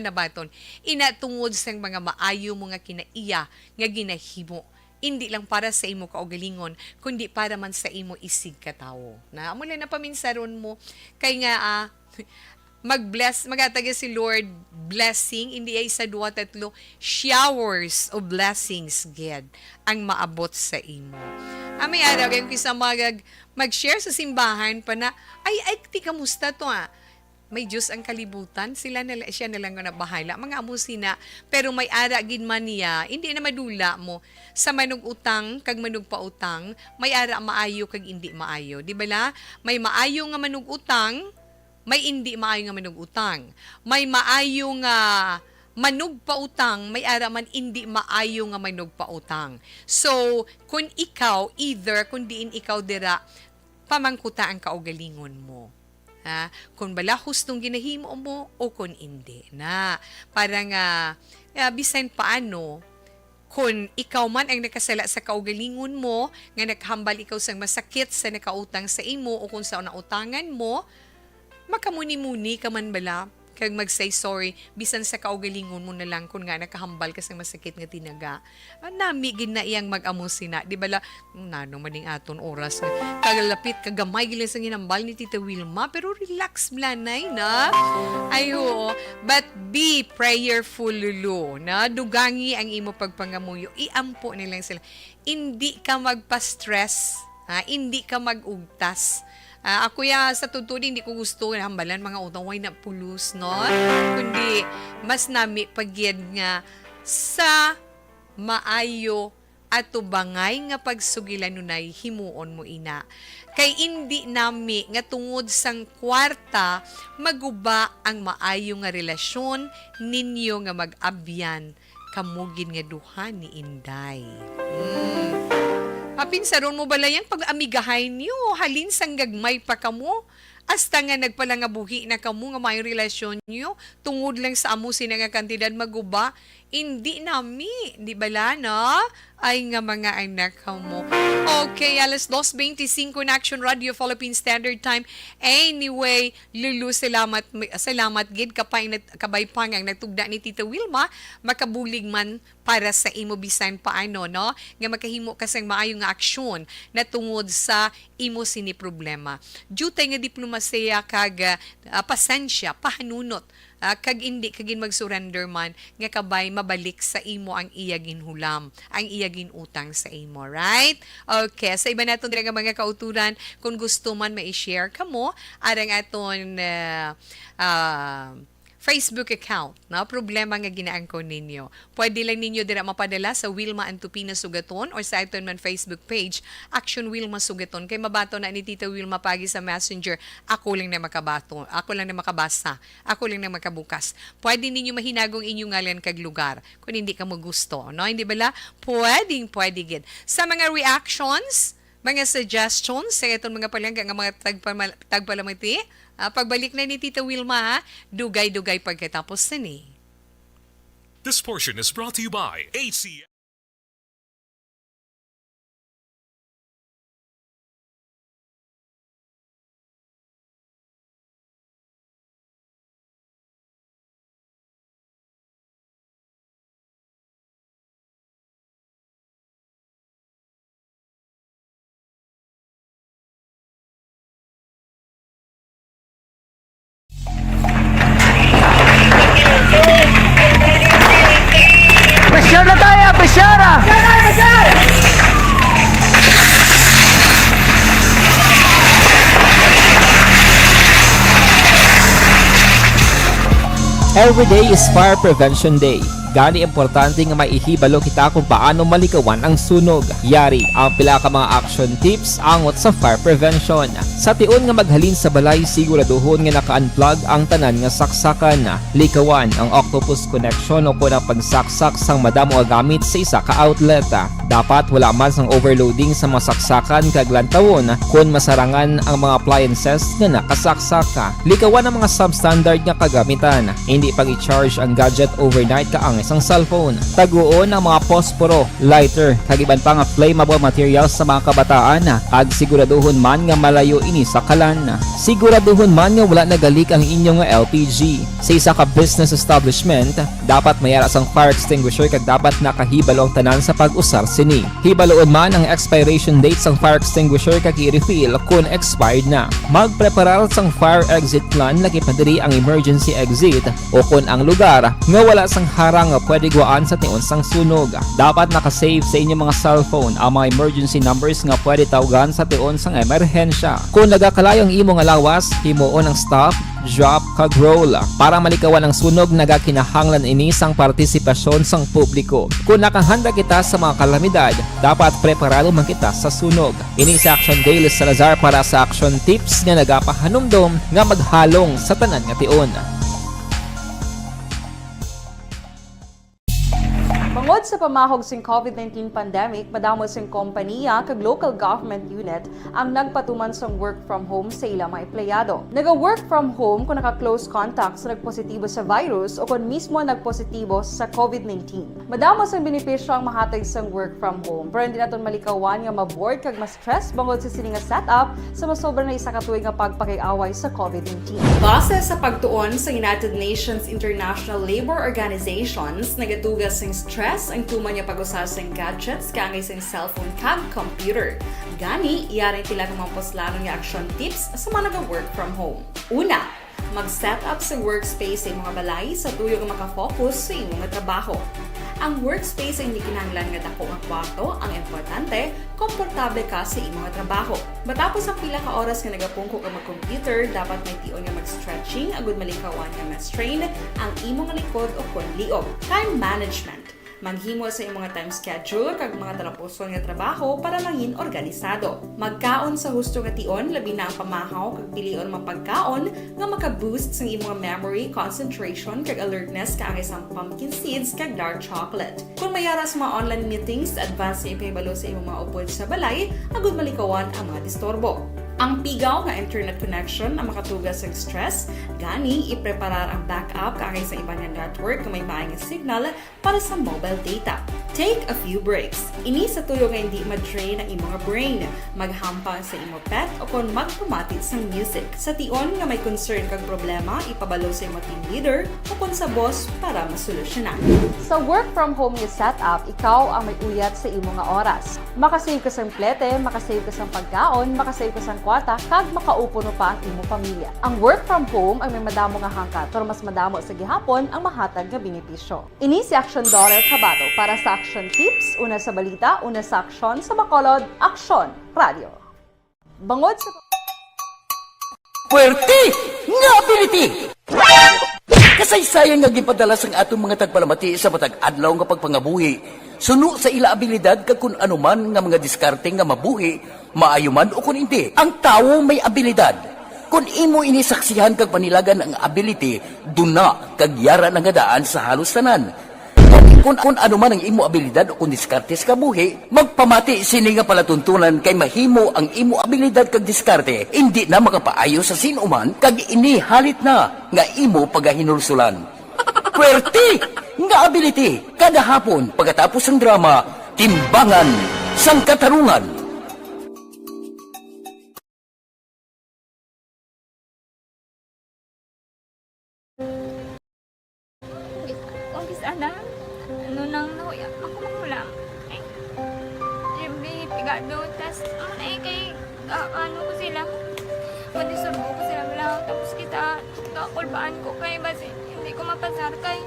nabaton, inatungod sa mga maayo mo nga kinaiya, nga ginahimo. Hindi lang para sa imo kaugalingon, kundi para man sa imo isig katawo. Na amula na paminsaron mo, kay nga magatagya si Lord blessing, hindi ay sa 2-3 showers of blessings gid ang maabot sa imo. May araw kayong kisa mag-share sa simbahan pa na, ay, ti kamusta to may Diyos ang kalibutan, siya na lang nga nabahala. Mga amusin na, pero may ara gin man niya, hindi na madula mo. Sa manug utang, kag manug pautang, may ara maayo kag hindi maayo. Di ba la? May maayo nga manug utang, may hindi maayo nga manug utang. May maayo nga manug pautang, may ara man hindi maayo nga manug pautang. So, kung ikaw, either, kung diin ikaw dira, pamangkuta ang kaugalingon mo. Ha? Kung bala hustong ginahimo mo o kung hindi na. Parang bisan paano, kung ikaw man ang nakasala sa kaugalingon mo, nga naghambal ikaw sang masakit sa nakautang sa imo o kung sa nautangan mo, makamuni-muni ka man bala, kag mag-say sorry, bisan sa kaugalingon mo na lang kung nga nakahambal ka sa masakit nga tinaga. Nami gina iyang mag-amusin na. Di ba la, nanong maning aton oras. Kagalapit, kagamay gila sa ginambal ni Tita Wilma, pero relax mlanay na. Ayo, but be prayerful, Lulu. Na dugangi ang imo pagpangamuyo. Iampo nilang sila. Hindi ka magpa-stress. Hindi ka mag-ugtas. Ako sa tutuli, hindi ko gusto hambalan mga utang way na pulos, no? Kundi, mas nami pagyad nga sa maayo at bangay nga pagsugilan nunay himuon mo ina. Kay hindi nami nga tungod sang kwarta maguba ang maayo nga relasyon ninyo nga mag-abyan kamugin nga duha ni Inday. Pinsaron mo bala yan pag amigahay niyo, halin sang gagmay pa kamo, hasta nga nagpalangabuhi na kamo nga may relasyon niyo, tungod lang sa amusin nga kantidad maguba, hindi nami, di bala na? Ay nga mga anak mo. Okay, alas 2:25 na Action Radio Philippine Standard Time. Anyway, Lulu, salamat gid kabay pa nga nagtugda ni Tita Wilma, makabulig man para sa imo bisan paano, no? Nga makahimo ka sang maayo nga aksyon na tungod sa imo sini problema. Dutay nga diplomasya kag pasensya, pahanunot, kag hindi kagin mag-surrender man nga kabay mabalik sa imo ang iyagin hulam, ang iyagin utang sa imo, right? Okay, sa iba naton dira nga mga kauturan, kung gusto man ma-share kamo arang aton Facebook account, na problema nga ginaangkon ninyo. Pwede lang ninyo dira mapadala sa Wilma Antupina Sugaton or sa aton man Facebook page, Action Wilma Sugaton. Kay mabato na ni Tita Wilma pagi sa Messenger, ako lang na makabato, ako lang na makabasa, ako lang na makabukas. Pwede ninyo mahinagong inyong ngalan kag lugar kung hindi ka mo gusto, no? Hindi bala? Pwede gid. Sa mga reactions, mga suggestions sa itong mga palangga nga mga tagpalamati, pagbalik na ni Tita Wilma, dugay-dugay pagkatapos na ni. This portion is brought to you by ACS. Presyar na tayo! Presyara! Every day is Fire Prevention Day. Gani importante nga maihibalo kita kung paano malikawan ang sunog. Yari ang pila ka mga action tips angot sa fire prevention. Sa tion nga maghalin sa balay, siguraduhon nga naka-unplug ang tanan nga saksakan. Likawan ang octopus connection o kung ang pagsaksak sang madamo nga gamit sa isa ka outlet. Dapat wala man sang overloading sa mga saksakan kag lantawon kung masarangan ang mga appliances nga nakasaksaka. Likawan ang mga substandard nga kagamitan. Hindi pag i-charge ang gadget overnight kaang isang cellphone. Taguon ang mga posporo, lighter, kag iban pa nga flammable materials sa mga kabataan. Ag siguraduhon man nga malayo ini sa kalan. Siguraduhon man nga wala nagalik ang inyong LPG. Sa isa ka business establishment, dapat mayara sang fire extinguisher kag dapat nakahibalo ang tanan sa pag-usar sini. Hibaloon man ang expiration date sang fire extinguisher kag i-refill kung expired na. Magpreparar sang fire exit plan lagi padiri ang emergency exit o kung ang lugar nga wala sang harang nga pwede guwaan sa tion sang sunog. Dapat nakasave sa inyong mga cellphone ang mga emergency numbers nga pwede tawagan sa tion sang emerhensya. Kung nagakalayo ang imong lawas, himuon ang staff drop kag roll. Para malikawan ang sunog, nagakinahanglan ini sang partisipasyon sang publiko. Kung nakahanda kita sa mga kalamidad, dapat preparado man kita sa sunog. Ini sa Action Dale Salazar para sa Action Tips nga nagapahanumdom nga maghalong sa tanan nga tion. Bangod sa pamahog sing COVID-19 pandemic, madamo sing kompanya kag local government unit ang nagpatuman sang work from home sa ilang mga empleyado. Naga-work from home kung naka-close contact sa nagpositibo sa virus o kung mismo nagpositibo sa COVID-19. Madamo sang benepisyo ang mahatag sang work from home, pero hindi naton malikawan nga maboard kag ma-stress bangod sa sini nga setup sa masobra na isa ka tuig nga pagpakiaway sa COVID-19. Base sa pagtuon sa United Nations International Labor Organizations, nagatugas sing stress ang tuman niya pag-usas ng gadgets kangay sa cellphone kag computer. Gani, iyarin tila ng mga poslano nga action tips sa mga nag-work from home. Una, mag-set up sa workspace sa imong balay sa tuyo nga makafocus sa imong trabaho. Ang workspace ay hindi kinahanglan nga dako nga kwarto, ang importante, komportable ka sa imong trabaho. Matapos ang pila ka oras nga nagapungko ka mag-computer, dapat may tion nga mag-stretching agud malikawan nga ma-strain ang imong likod o kon liog. Time management. Maghimo sa imong time schedule kag mga talapuson nga trabaho para mangin organisado. Magkaon sa husto nga tion, labi na ang pamahaw kag pilion mapagkaon nga maka-boost sa imong memory, concentration kag alertness kaangay sa pumpkin seeds kag dark chocolate. Kung mayara sa mga online meetings, advance sa ipahibalo sa imong mga upod sa balay, agud malikawan ang mga disturbo. Ang pigaw nga internet connection ang makatugas sa stress, gani ipreparar ang backup kaangay sa ibang network nga may maayong signal para sa mobile data. Take a few breaks. Ini sa tuyo nga hindi ma-drain ang imong brain, maghampang sa imong pet o kon magpumatit sa music. Sa tion nga may concern kag problema, ipabalo sa imong team leader o kon sa boss para masolusyonan. Sa work from home nga setup, ikaw ang may uyat sa imong nga oras. Makasave ka sa plete, makasave ka sa pagkaon, makasave ka sa kwarta, kag makaupo no pa ang imong pamilya. Ang work from home ay may madamo nga hangkat, pero mas madamo sa gihapon ang mahatag nga benepisyo. Ini si Action Dorel Cabato para sa Action Tips, una sa balita, una sa aksyon sa Bacolod, Aksyon Radio. Bangod sa Puwerte nga ability! Kasaysayan nga gipadala sang atong mga tagpalamati sa matag adlaw nga pagpangabuhi. Suno sa ila abilidad kag kun anuman nga mga diskarte nga mabuhi, maayo man o kun hindi. Ang tawo may abilidad. Kung imo inisaksihan kag panilagan ang ability, duna kag yara nga daan sa halos tanan. Kung ano man ang imo abilidad o kung diskarte sa kabuhi, magpamati sini nga palatuntunan kay mahimo ang imo abilidad kag diskarte, hindi na makapaayo sa sinuman kag inihalit na nga imo pagahinulsulan. Puwerte nga ability, kada hapon pagkatapos ng drama, timbangan sang katarungan. Ano nang nahuya ako makulang. Ay, siyempre, pigado. Tas, kay, ano ko sila. Madisurbo ko sila lang. Tapos kita, kakulbaan ko kay, basi, hindi ko mapasar kay.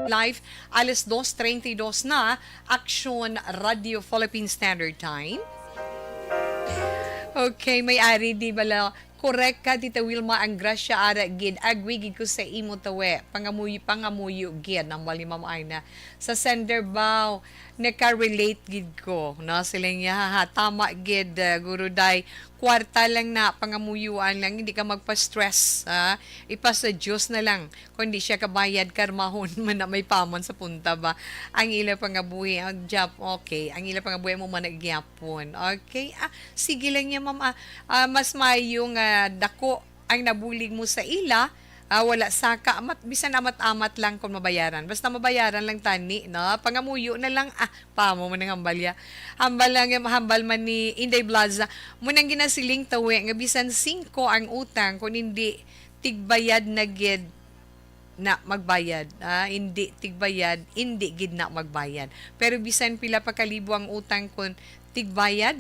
Live, alas 2:32 na, Action Radio Philippine Standard Time. Okay, may-ari, di bala, correct ka, Tita Wilma, ang grasya ara, gid, agwigid ko sa imo tawe, pangamuyo, gid, nang wali mamay na, sa sender bow, naka-relate gid ko, no, sila niya, tama, gid, Guru Day, kwarta lang na pangamuyuan lang, hindi ka magpa-stress. Ipa sa Diyos na lang. Kung di siya kabayad, karmahon man na may pamon sa punta ba. Ang ila pangabuhi, ang job, okay. Ang ila pangabuhi mo managyapon. Okay? Sige lang niya, ma'am. Mas mayong dako ang nabulig mo sa ila, wala saka, bisan amat-amat lang kung mabayaran. Basta mabayaran lang tani, no? Pangamuyo na lang, pamo man ang hambalya. Hambal man ni Inday Blaza. Munang ginasiling tawi, nga bisan 5 ang utang, kung hindi tigbayad na gid na magbayad. Hindi tigbayad, hindi gid na magbayad. Pero bisan pila pa kalibo ang utang kung tigbayad,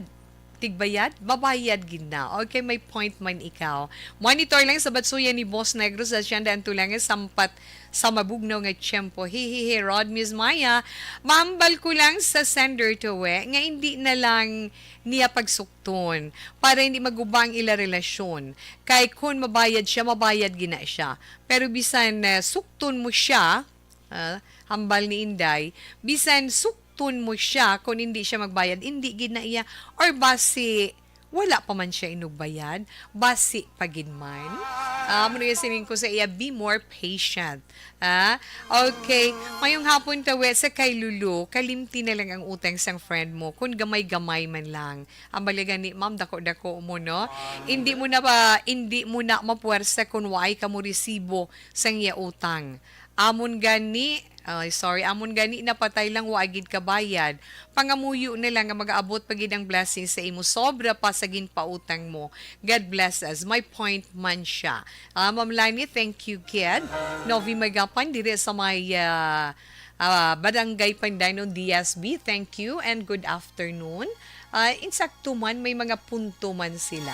babayad gina. Okay, may point man ikaw. Monitor lang sa batsuyan ni Boss Negro sa siyanda ang tulangan sampat sa mabugnaw nga tiyempo. Hihihi, Rod, Miss Maya. Mambal ko lang sa sender to nga hindi na lang niya pagsukton para hindi magubang ila relasyon. Kay kung mabayad siya, mabayad gina siya. Pero bisan sukton mo siya, hambal ni Inday, bisan mo siya kung hindi siya magbayad, hindi gina iya, or basi wala pa man siya inugbayad, basi paginman. Muna yung sining ko sa iya, be more patient. Okay, mayong hapon tawe sa kay Lulu, kalimti na lang ang utang sang friend mo, kung gamay-gamay man lang. Ang baligan ni Ma'am, dako-dako mo, no? Hindi mo na mapuwersa kung why ka mo resibo sang iya utang. Amon gani napatay lang waagid kabayad. Pangamuyo na lang nga mag-aabot pagid ang blessing sa imo. Sobra pa sa ginpautang mo. God bless us. My point man siya. Ma'am Lani, thank you, kid. Novi Magapan, dire sa may Barangay Pandanon, DSB. Thank you and good afternoon. Insakto man, may mga punto man sila.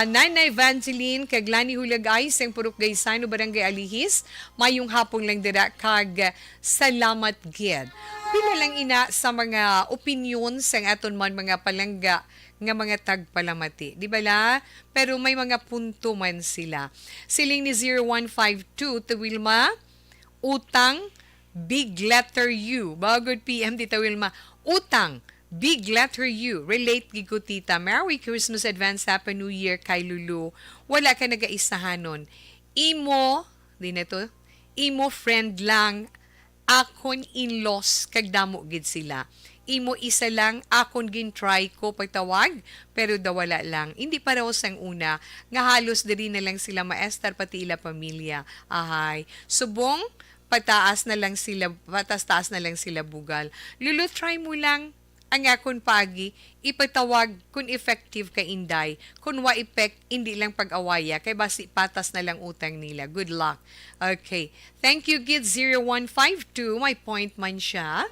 Nanay Evangeline kaglani hulagay sang purok Gaysano Barangay Alihis mayong hapon lang dira kag salamat gid. Pila lang ina sa mga opinion sang aton man mga palangga nga mga tagpalamati, di ba la? Pero may mga punto man sila. Siling ni 0152 to Wilma, utang big letter U. Bagod PM dito Wilma, utang big letter U. Relate gigo tita. Merry Christmas, advance Happy New Year kay Lulu. Wala ka nagaisahanon. Imo friend lang, akon in-laws, kagdamo gid sila. Imo isa lang, akon gin-try ko pagtawag, pero dawala lang. Hindi pa raw sang una, nga halos diri na lang sila maestar pati ila pamilya. Ahay. Subong, patas na lang sila bugal. Lulu, try mo lang. Ang akon pagi, ipatawag kung effective ka Inday. Kung wa effect, hindi lang pag-awaya. Kay basi patas na lang utang nila. Good luck. Okay. Thank you, Gid 0152. May point man siya.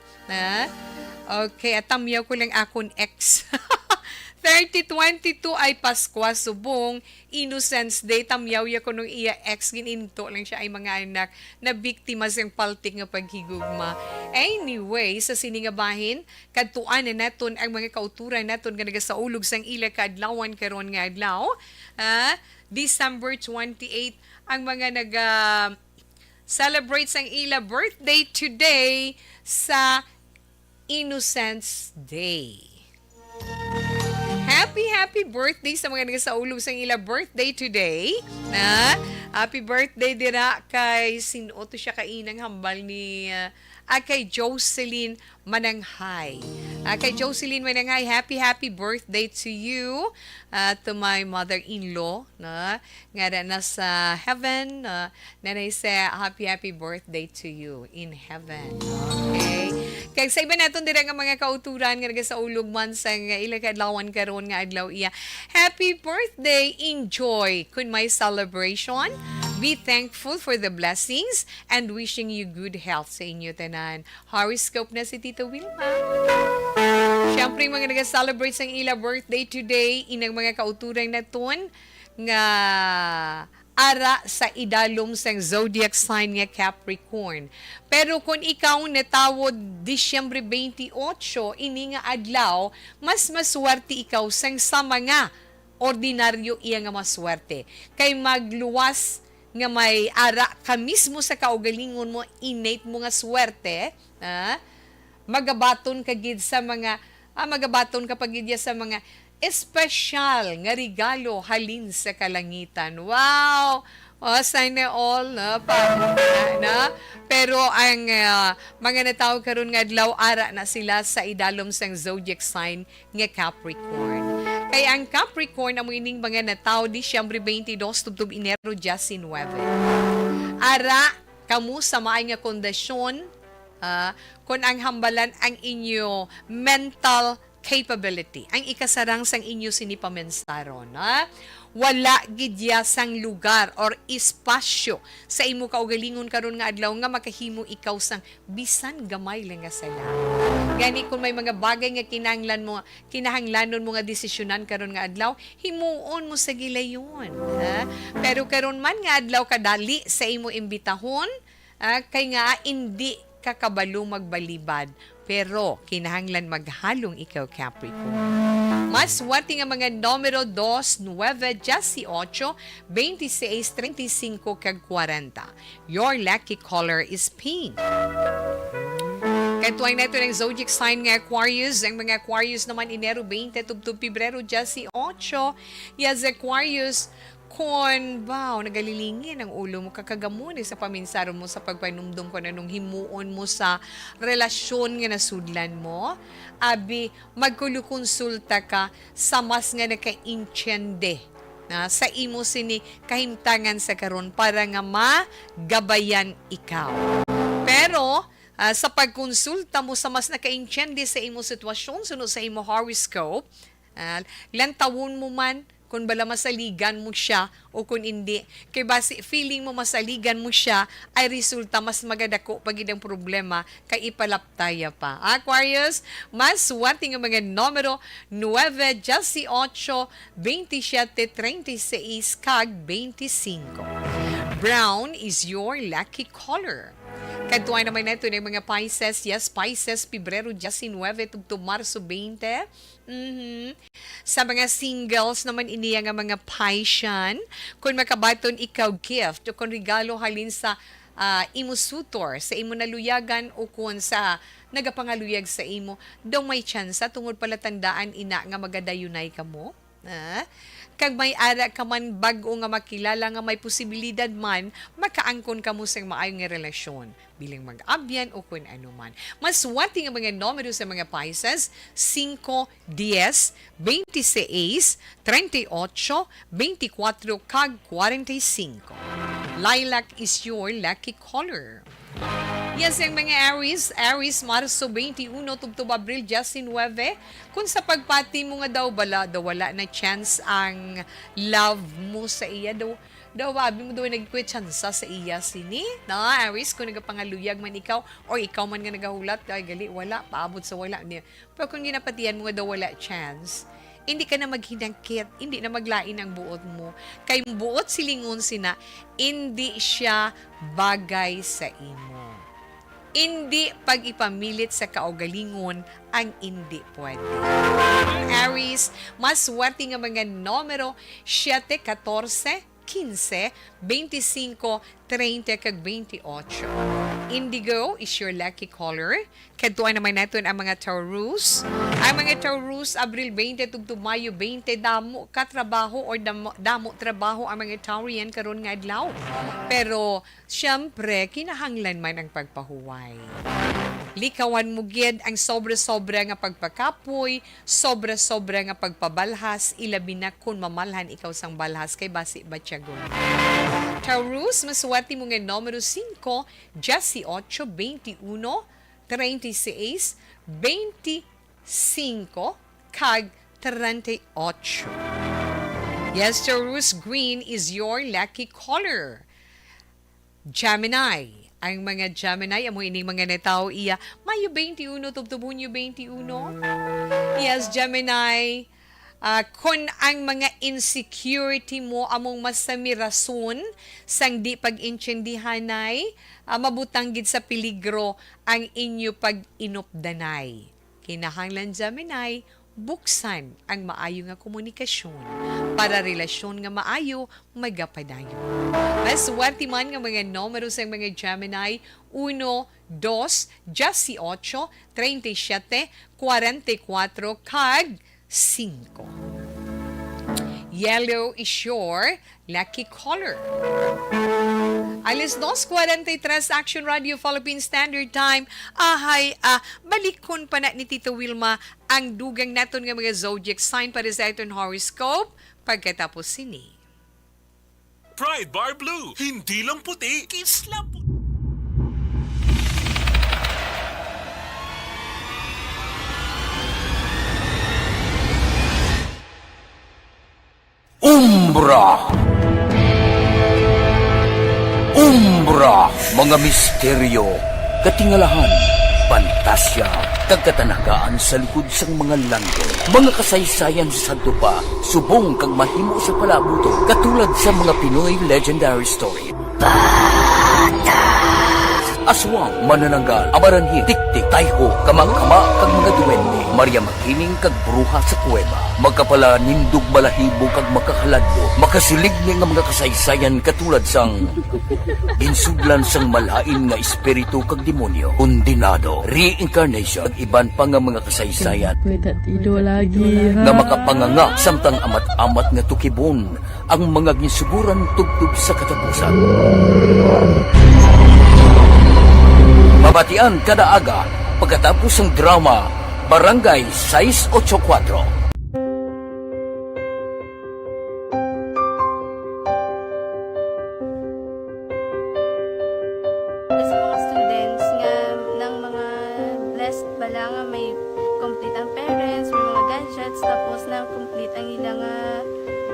Okay. At tamyaw ko lang akon ex. 3022 ay Pasko, subong, Innocence Day, tamyaw ya ko nung iya ex, gininto lang siya ay mga anak na biktima sa paltik nga paghigugma. Anyway, sa siningabahin, kadtuan na naton ang mga kauturan naton nga nagasaulog sang ila kaadlawan karon nga adlaw. December 28, ang mga celebrate sang ila birthday today sa Innocence Day. Happy birthday sa mga nagasaulog sa ila birthday today. Happy birthday dira kay sinuto siya kainang hambal ni kay Jocelyn Mananghay. Kay Jocelyn Mananghay, happy birthday to you, to my mother-in-law, nga na sa heaven, nanay sa happy birthday to you in heaven. Okay? Kaya sa iba natin dira nga mga kauturan nga nagasaulog man sa ila kadlawan karon nga adlaw iya. Happy birthday, enjoy kun may celebration. Be thankful for the blessings and wishing you good health sa inyo tanan. Horoscope na si Tito Wilma. Siyempre mga nag-celebrate sa ila birthday today, inang mga kauturan naton nga ara sa idalom sang zodiac sign nga Capricorn. Pero kung ikaw natawod Disyembre 28, ini nga adlaw, mas maswerte ikaw sang sa mga ordinaryo iya nga maswerte. Kay magluwas nga may ara ka mismo sa kaugalingon mo, innate mo nga swerte, magabaton ka gid sa mga magabaton ka pagid sa mga espesyal nga regalo halin sa kalangitan. Wow! Sana all na na. Pero ang mga natao karon nga adlaw ara na sila sa idalom sang zodiac sign nga Capricorn. Kaya ang Capricorn amo ining mga natao Disyembre 22 tubtob Enero 19. Ara kamu sa maay nga kondisyon kung ang hambalan ang inyo mental capability. Ang ikasarang sang inyo sinipamensaron. Wala gidya sang lugar or espasyo sa imo kaugalingon karon nga adlaw nga makahimo ikaw sang bisan gamay lang nga sala. Gani kung may mga bagay nga kinahanglanon mo nga desisyonan karon nga adlaw, himuon mo sa gilayon. Pero karon man nga adlaw kadali sa imo imbitahon, kay nga hindi kakabalo magbalibad. Pero kinahanglan maghalong ikaw, Capricorn. Mas wati nga mga numero 2, 9, 18, 26, 35, kag 40. Your lucky color is pink. Katuwang na ito ng zodiac sign nga Aquarius. Ang mga Aquarius naman Enero 20, tubtub Pebrero 18. Yes, Aquarius, kung nagalilingin ang ulo mo, kakagamon sa paminsaro mo sa pagpanumdum ko na nung himuon mo sa relasyon nga nasudlan mo, abi magkulukonsulta ka sa mas nga naka-intyende sa imo sini kahimtangan sa karon para nga magabayan ikaw. Pero sa pagkonsulta mo sa mas naka-intyende sa imo sitwasyon, sunod sa imo horoscope, lantawon mo man kung bala masaligan mo siya o kung hindi. Kay basi feeling mo masaligan mo siya ay resulta mas magadako pagid ang problema kay ipalaptaya pa. Aquarius, mas wating ang mga numero 9, 18, 27, 36, kag 25. Brown is your lucky color. Katuan naman na ito ng mga Pisces. Yes, Pisces, Pebrero 19, tugtog Marso 20. Sa mga singles naman iniya nga mga Piscean, kung makabaton ikaw gift o kung regalo halin sa imo sutor, sa imo naluyagan o kung sa nagapangaluyag sa imo, daw may chance tungod pala tandaan ina nga magadayunay ka mo. Kag may ara ka man bag-o nga makilala nga may posibilidad man makaangkon ka mo sa maayong nga relasyon bilang mag-abyan o kung ano man. Mas wati nga mga numero sa mga Pisces 5, 10, 26, 38, 24 kag 45. Lilac is your lucky color. Yes, ang mga Aries, Marso 21, tubtob Abril 19. Kung sa pagpati mo nga daw wala na chance ang love mo sa iya, abi mo daw nagkwit chance sa iya sini. Aries, kung nagapangaluyag man ikaw, or ikaw man nga nagahulat, gali, wala, paabot sa wala niya. Pero kung ginapatian mo nga daw wala chance, hindi ka na maghinangkit, hindi na maglain ang buot mo. Kay buot silingon sina, hindi siya bagay sa imo. Hindi pag-ipamilit sa kaugalingon ang hindi pwede. Aries, mas wati nga mga numero 7, 14, 15, 25, 30, kag 28. Indigo is your lucky color. Katuan naman natin ang mga Taurus. Ang mga Taurus, Abril 20 tugtog Mayo 20, damo ka trabaho or damo trabaho ang mga Taurian karon nga adlaw. Pero syempre kinahanglan man ang pagpahuway. Likawan mo gid ang sobra-sobra nga pagpakapoy, sobra-sobra nga pagpabalhas, ilabi na kung mamalhan ikaw sang balhas kay basi batyagon. Taurus, maswati mo nga numero 5, 18, 21, 36, 25, kag 38. Yes, Taurus, green is your lucky color. Gemini. Ang mga Gemini, amo ining mga netao iya, Mayo 21, tubtubunyo 21. Yes, Gemini, kung ang mga insecurity mo among masami rason sang di pag-intsindihanay, mabutang gid sa peligro ang inyo pag-inupdanay. Kinahanglan Gemini, buksan ang maayo nga komunikasyon para relasyon nga maayo magapadayon. Mas wati man nga mga numero sa mga Gemini 1, 2, 18, 37, 44, kag 5. Yellow is your lucky color. Alas 2:43 Action Radio Philippine Standard Time. Balikon pa na ni Tito Wilma ang dugang naton nga mga zodiac sign para sa iton horoscope pagkatapos sini. Pride Bar Blue, hindi lang puti, kisla puti. Umbra, mga misteryo, katingalahan, pantasya, kagkatanagaan sa likod sang mga langit, mga kasaysayan sa dupa, subong kag mahimo sa palabuto, katulad sa mga Pinoy legendary story. Aswang, manananggal, amaranhi, tiktik, tayho, kamang-kama, kag mga duwende, Maria Makining kag bruha sa kuweba, magkapala nindog balahibo kag makahaladlo, makasilig ni nga mga kasaysayan katulad sang ginsudlan sang malain nga espiritu kag demonyo, kondinado, reincarnation, kag iban pa nga mga kasaysayan nga makapanganga samtang amat-amat nga tukibon ang mga ginsuguran tugtog sa katapusan. Mabatian kada aga pagkatapos ng drama Barangay 684. Sa mga students nga ng mga blessed bala nga may complete ang parents, may mga gadgets, tapos na complete ang ilang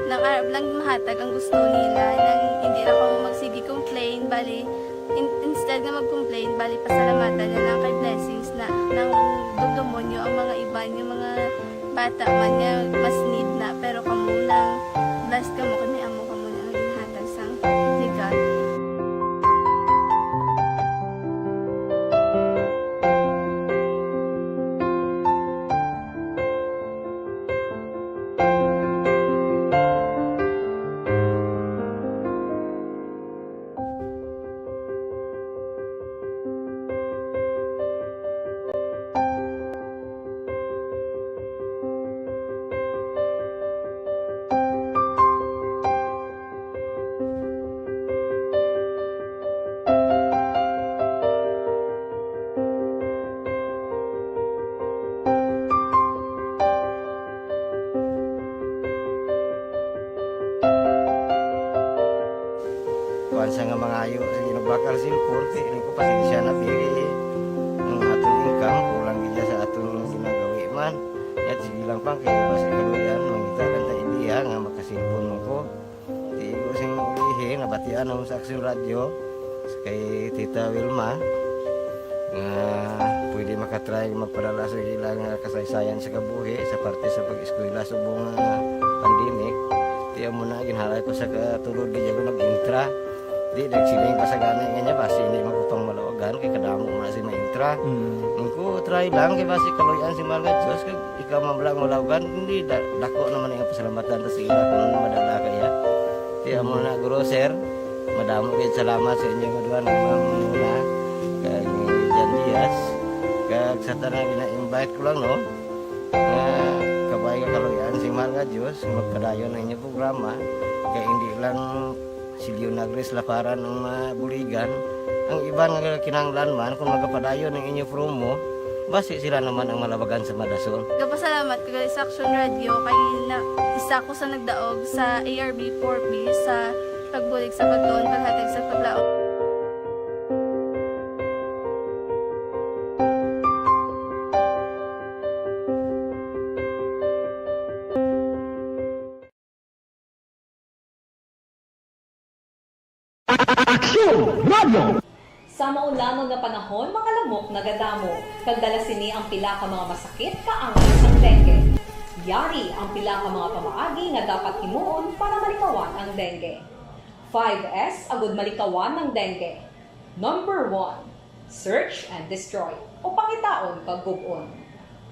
nang arab lang mahatag ang gusto nila nang hindi na ako magsigi complain bali instead na mag-complain, bali pasalamatan na lang kay blessings na nang demonyo ang mga iba yung mga bata man niya mas need na pero kamo lang blessed kamo kami amo kamo na ginhatag sang ni God. Sa nga mga ayo sa ginabakal silpon ini ko pasensya na pili ang atong income kulang gid sa atong ginagawi man at sige lang pang kay basi kaluyan mangita kan ta idea nga makasilpon mo ko di ko sing ulihi nabatian ang sa Action Radio kay Tita Wilma nga pwede makatry magpadala sa ilang kasaysayan sa kabuhi sa parte sa pag-eskwela subong pandemic tiya mo na ginhalay ko sa katulod di ko nag-intra. Di nagsiling pa sa gana nga niya basi hindi magupang malawagan kay kadamo mo na si maintra. Ko try lang kay basi kaluyan si mga Diyos kay ikaw mablang malawagan hindi dako naman ang pasalamatan ta sa ila kung madala kaya. Tiya mo na guro sir, madamo kay salamat sa inyo nga duha ng muna kag Jan Diaz kag sa tanan gina-invite ko lang no. Kabay ka kaluyan si mga Diyos magpadayon ang inyong programa kay hindi lang Silyo Nagres laparan ng buligan. Ang iba nga kinanglan man kung magapadayon ng inyo promo, basi sila naman ang malabagan sa Madasol. Kapasalamat ko sa Action Radio kay isa ko sa nagdaog sa ARB 4B sa pagbulig sa pagtuon paghatag sa paglaog. Action Radio! Sa maulamang nga panahon, mga lamok nagadamo. Kagdala sini ang pila ka mga masakit kaangay sang dengue. Yari ang pila ka mga pamaagi nga dapat himuon para malikawan ang dengue. 5S agud malikawan ng dengue. Number 1, search and destroy o pangitaon kag gub-on.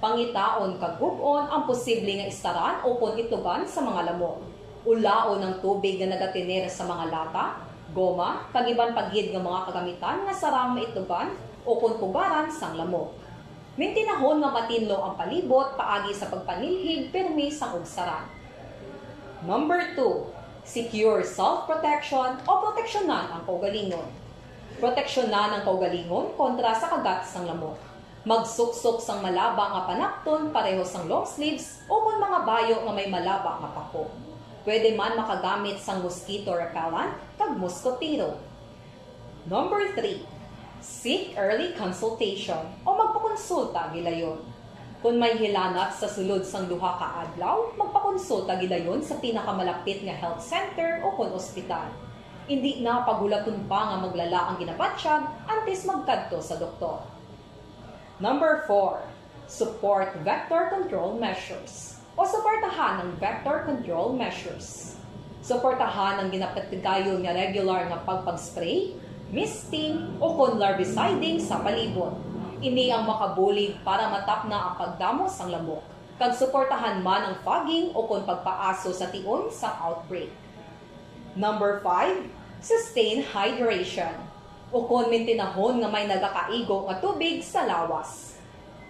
Pangitaon kag gub-on ang posible nga istaran o kon itugan sa mga lamok. Ulaon ng tubig nga nagatinera sa mga lata, goma, kagiban paggid nga mga kagamitan nga sarang maitugan o kung tugaran sang lamok. Mintinahon nga matinlo ang palibot paagi sa pagpanilhig permi sang ugsaran. Number 2, secure self-protection o proteksyonan ang kaugalingon. Proteksyonan ang kaugalingon kontra sa kagat sang lamok. Magsuksok sang malaba nga panakton pareho sang long sleeves o kung mga bayo nga may malaba nga pako. Pwede man makagamit sang mosquito repellent kag mosquitero. Number 3, seek early consultation o magpakonsulta gilayon. Kung may hilanat sa sulod sang duha ka adlaw, magpakonsulta gidayon sa pinakamalapit nga health center o kon ospital. Hindi na pagulaton pa nga maglala ang ginabatsyag antes magkadto sa doktor. Number 4, support vector control measures o suportahan ng vector control measures. Suportahan ang ginapatigayon nga regular nga pagpag-spray, misting o kon larviciding sa palibot. Ini ang makabulig para matap na ang pagdamo sang lamok. Kag suportahan man ang fogging o kon pagpaaso sa tion sa outbreak. Number 5, sustain hydration o kon mintinahon nga may nagakaigo nga tubig sa lawas.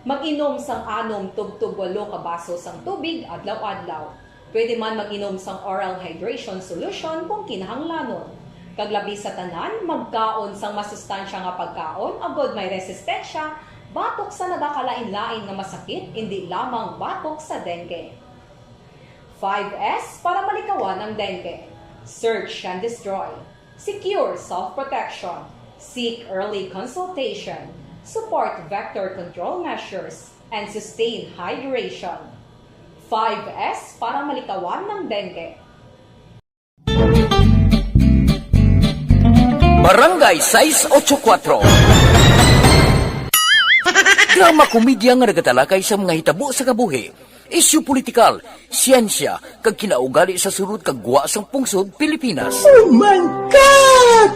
Mag-inom sang 6 tub-tub 8 ka baso sang tubig adlaw-adlaw. Pwede man mag-inom sang oral hydration solution kung kinahanglanon. Kaglabi sa tanan, magkaon sang masustansya nga pagkaon agod may resistensya, batok sa nagakalain-lain nga masakit, hindi lamang batok sa dengue. 5S para malikawan ang dengue. Search and destroy. Secure self-protection. Seek early consultation. Support vector control measures and sustain hydration. 5S para malikawan ng dengue. Barangay 684. Drama komedya nga nagatalakay sa mga hitabo sa kabuhi, isyu politikal, siyensya, kag kinaugali sa surut kag guwa sang pungsod Pilipinas. Oh my God!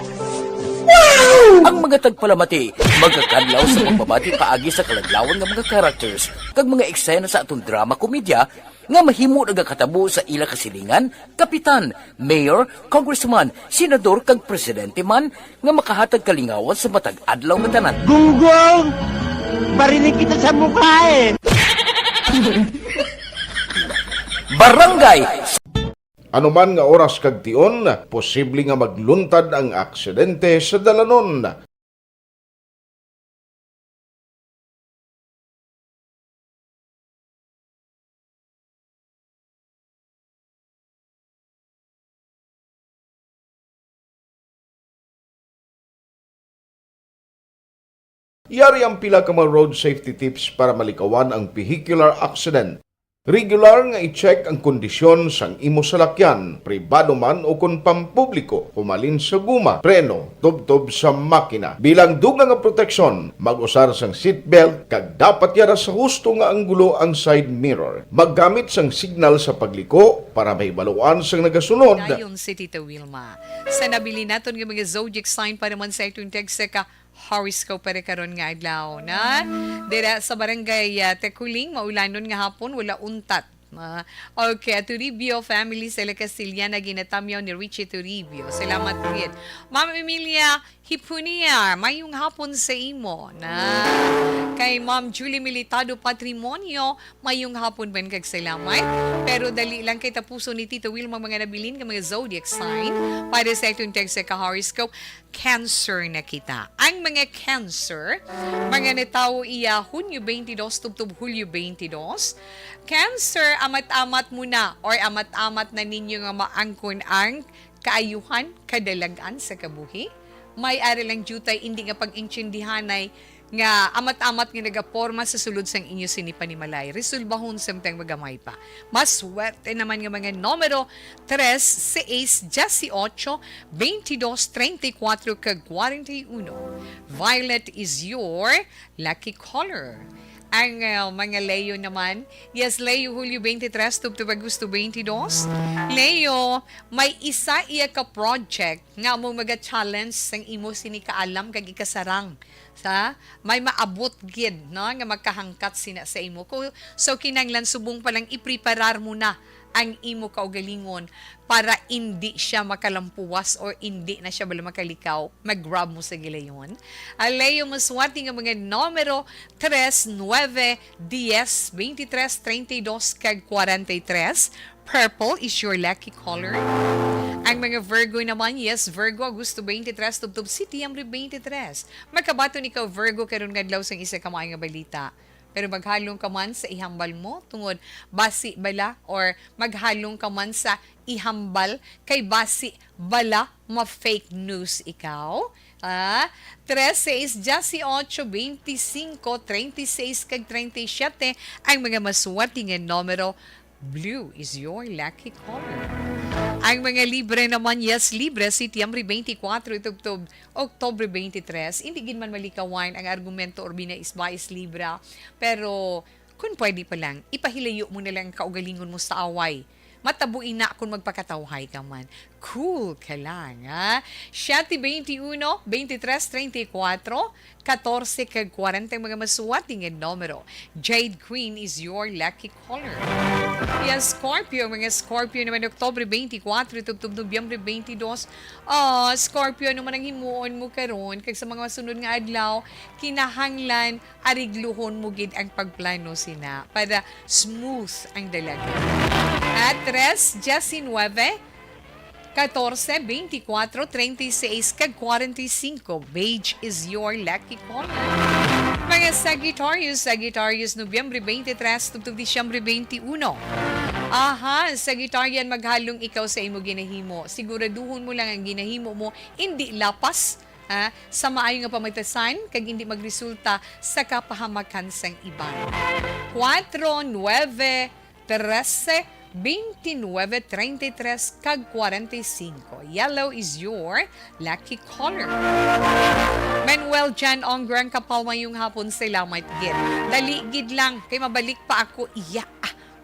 Wow! Ang mga tagpalamati, magkakadlaw sa pagbabati paagi sa kalaglawan ng mga characters kag mga eksena sa atong drama komedya nga mahimo nagakatabo sa ila kasilingan, kapitan, mayor, congressman, senador kag presidente man nga makahatag kalingawan sa matag adlaw nga tanan. Gunggong! Barinig kita sa mukha eh! Barangay! Anuman nga oras kag tion, posible nga magluntad ang aksidente sa dalanon. Yari ang pila ka mga road safety tips para malikawan ang vehicular accident. Regular nga i-check ang kondisyon sang imo salakyan, pribado man o kung pampubliko, pumalin sa guma, preno, tubtob sa makina. Bilang dugang nga proteksyon, mag-usar sang seatbelt, kag dapat yara sa husto nga anggulo ang side mirror. Maggamit sang signal sa pagliko para may baluan sang nagasunod. Dayon si Tita Wilma. Sa nabili naton nga mga zodiac sign para man sa itong text ka horoscope para karon nga adlaw na dira sa barangay Tekuling maulanon nga hapon wala untat. Okay, Toribio family sa Casillas na ginatamyaw ni Richie Toribio. Salamat rin. Ma'am Emilia Hipunia, mayong hapon sa imo na kay Ma'am Julie Militado Patrimonio, mayong hapon ben kag salamat. Pero dali lang kay tapuso ni Tito Wilma mga nabilin ka mga zodiac sign para sa itong text sa horoscope. Cancer na kita. Ang mga Cancer, mga natawo iya Hunyo 22 tubtub Hulyo 22. Cancer, amat-amat muna or amat-amat na ninyo nga maangkon ang kaayuhan, kadalagan sa kabuhi. May ari lang jutay, hindi nga pag-intsindihanay nga amat-amat nga nagaporma sa sulod sang inyo sinipanimalay. Resolbahon samtang magamay pa. Mas swerte naman nga mga numero 3, 6, 18, 22, 34, kag 41. Violet is your lucky color. Ang mga Leo naman, yes, Leo Hulyo 23, tubtub Agosto 22. Leo, may isa iya ka project nga mo maga-challenge sang imo sinikaalam kag ikasarang. Sa may maabot gid no nga magkahangkat sina sa imo. So kinanglan subong pa lang ipreparar mo na ang imo kaugalingon para hindi siya makalampuwas or hindi na siya bala makalikaw, mag-grab mo sa gilayon. Leo, maswerte nga mga numero 3, 9, 10, 23, 32, kag 43. Purple is your lucky color. Ang mga Virgo naman, yes, Virgo, Agosto 23, Tubtub City, Amri 23. Magkabaton ikaw, Virgo, karon nga adlaw sang isa ka maayong nga balita. Pero maghalong ka man sa ihambal mo tungod basi bala or maghalong ka man sa ihambal kay basi bala ma-fake news ikaw. 13, 18, 25, 36, kag 37 ang mga maswati nga numero. Blue is your lucky color. Ang mga libre naman, yes, libre, Setyembre 24, Oktobre 23. Hindi gin man malikawan ang argumento or binais-bais libra. Pero, kung pwede pa lang, ipahilayo mo na lang ang kaugalingon mo sa away. Matabuin na kung magpakatawhay ka man. Cool ka lang, ha? 7, 21, 23, 34, 14, kag 40 mga masuwating ang numero. Jade Queen is your lucky color. Yes, Scorpio. Mga Scorpio naman, Oktobre 24, tubtub Nobyembre 22. Scorpio naman ang himuon mo karon kag sa mga masunod nga adlaw, kinahanglan arigluhon mo gid ang pagplano sina para smooth ang dalaga. At 3, 19, 14, 24, 36, kag 45. Beige is your lucky color. Mga Sagittarius, Nobyembre 23, tubtub Disyembre 21. Sagittarian, maghalong ikaw sa imo ginahimo. Siguraduhon mo lang ang ginahimo mo, hindi lapas sa maayo nga pamatasan, kag hindi magresulta sa kapahamakan sang iban. 4, 9, 13, 29, 33, kag 45. Yellow is your lucky color. Manuel Jan Ongrang kapal mayong hapon, salamat gid. Dali gid lang, kay mabalik pa ako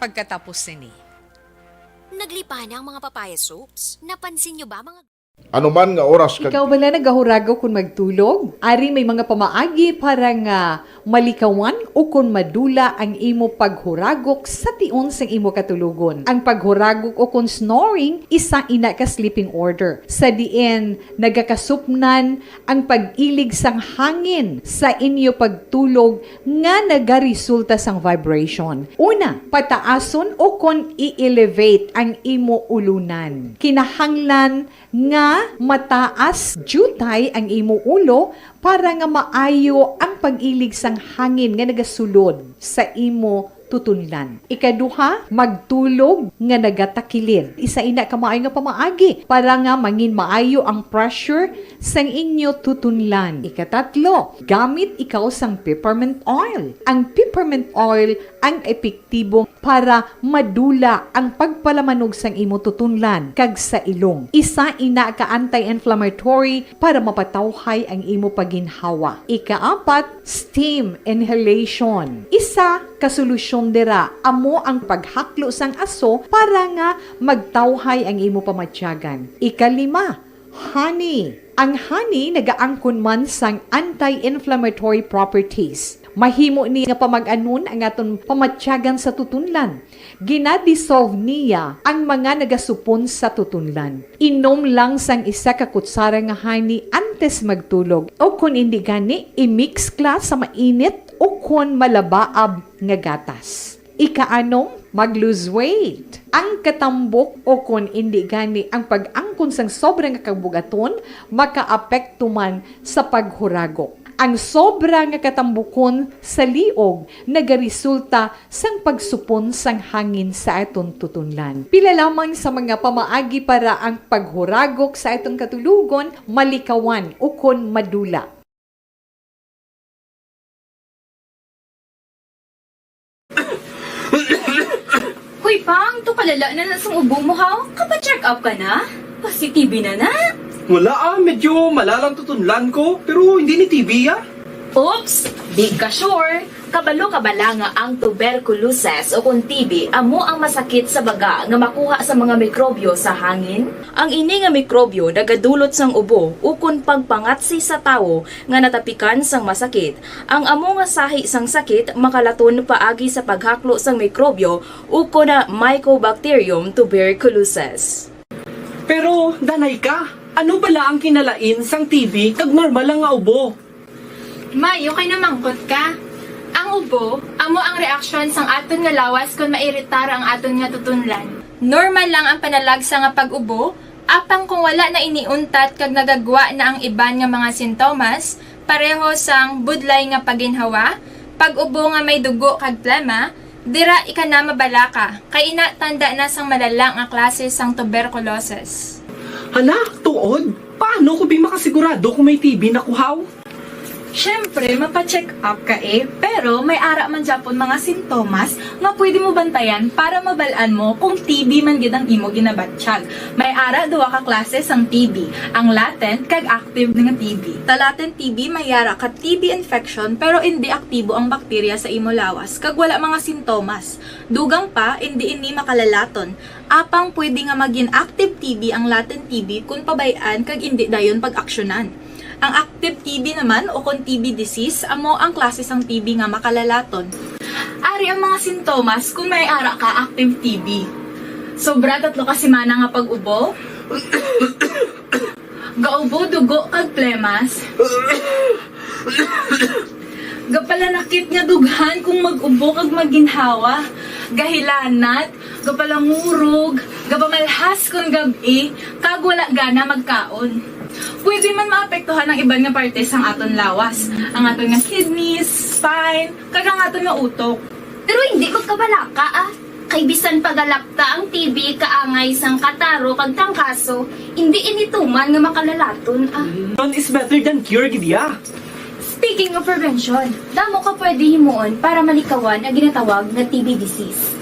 pagkatapos ni. Naglipa na ang mga papaya soaps. Napansin nyo ba mga... Ano man nga oras Ikaw bala nagahurago kung magtulog? Ari may mga pamaagi para nga malikawan o kung madula ang imo paghuragok sa tion sang imo katulugon. Ang paghuragok o kung snoring, isa ina ka sleeping order. Sa diin, nagakasupnan ang pag-ilig sang hangin sa inyo pagtulog nga nagaresulta sang vibration. Una, pataason o kung i-elevate ang imo ulunan. Kinahanglan nga mataas jutay ang imo ulo para nga maayo ang pag-ilig sang hangin nga nagasulod sa imo tutunlan. Ikaduha, magtulog nga nagatakilid. Isa ina ka maayo nga pamaagi para nga mangin maayo ang pressure sang inyo tutunlan. Ikatatlo, gamit ikaw sang peppermint oil. Ang peppermint oil ang epektibo para madula ang pagpalamanog sang imo tutunlan kag sa ilong. Isa ina ka anti-inflammatory para mapatawhay ang imo paginhawa. Ikaapat, steam inhalation. Isa ka solusyon dira amo ang paghaklo sang aso para nga magtawhay ang imo pamatyagan. Ikalima, honey. Ang honey nagaangkon man sang anti-inflammatory properties. Mahimo ni nga pamag-anon ang aton pamatyagan sa tutunlan. Ginadissolve niya ang mga nagasupon sa tutunlan. Inom lang sang isa ka kutsara nga honey antes magtulog. O kung hindi gani, i-mix kla sa mainit o kung malabaab nga gatas. Ikaanom, mag-lose weight. Ang katambok o kung hindi gani ang pag-angkon sang sobrang kabugaton, makaapekto man sa paghuragok. Ang sobra nga katambukon sa liog nagaresulta sang pagsupon sang hangin sa aton tutunlan. Pila lamang sa mga pamaagi para ang paghuragok sa aton katulugon malikawan o kon madula. Hoy Pang, to palala na sa ubo mo ha? Kapa-check up ka na? Positive na na? Wala medyo malalang tutunlan ko, pero hindi ni TB Oops! Di ka sure. Kabalo-kabala nga ang tuberculosis o kung TB amo ang masakit sa baga nga makuha sa mga mikrobyo sa hangin. Ang ini nga mikrobyo nagadulot sang ubo o kung pagpangatsi sa tawo nga natapikan sang masakit. Ang amo nga sahi sang sakit makalaton paagi sa paghaklo sang mikrobyo o kung na Mycobacterium tuberculosis. Pero, danay ka, ano bala ang kinalain sang TB kag normal lang nga ubo? Mayo kay namangkot ka. Ang ubo, amo ang reaksyon sang aton nga lawas kung mairitar ang aton nga tutunlan. Normal lang ang panalagsa nga pag-ubo, apang kung wala na iniuntat kag nagagwa na ang iban nga mga sintomas, pareho sang budlay nga paginhawa, pag-ubo nga may dugo kag plema, dira ika na mabalaka, kay ina tanda na sang malalang ang klase sang tuberculosis. Hala, tuod? Paano ko makasigurado kung may TB na kuhaw? Siyempre, mapacheck up ka pero may ara man Japon mga sintomas nga pwede mo bantayan para mabalaan mo kung TB man gid ang imo ginabatsyag. May ara duwa ka klase sang TB, ang latent kag active nga TB. Ta latent TB may ara ka TB infection pero hindi aktibo ang bakterya sa imo lawas kag wala mga sintomas. Dugang pa hindi ini makalalaton. Apang pwede nga maging active TB ang latent TB kung pabayaan kag hindi dayon pag-aksyonan. Ang active TB naman o kung TB disease, amo ang klase sang TB nga makalalaton. Ari ang mga sintomas kung may ara ka active TB. Sobra 3 ka semana nga pag-ubo, gaubo, dugo, kag plemas, gapalanakit nga dughan kung mag-ubo kag maginhawa, gahilanat, gapalangurog, gapamalhas kung gabi, kag wala gana magkaon. Pwede man maapektuhan ng iban nga parte sang aton lawas, ang aton nga kidneys, spine, kag ang aton nga utok. Pero hindi magkabalaka Kay bisan pagalakta ang TB kaangay sang kataro kag tangkaso, hindi inituman nga makalalaton None is better than cure, gidya. Speaking of prevention, damo ka pwede himuon para malikawan ang ginatawag na TB disease.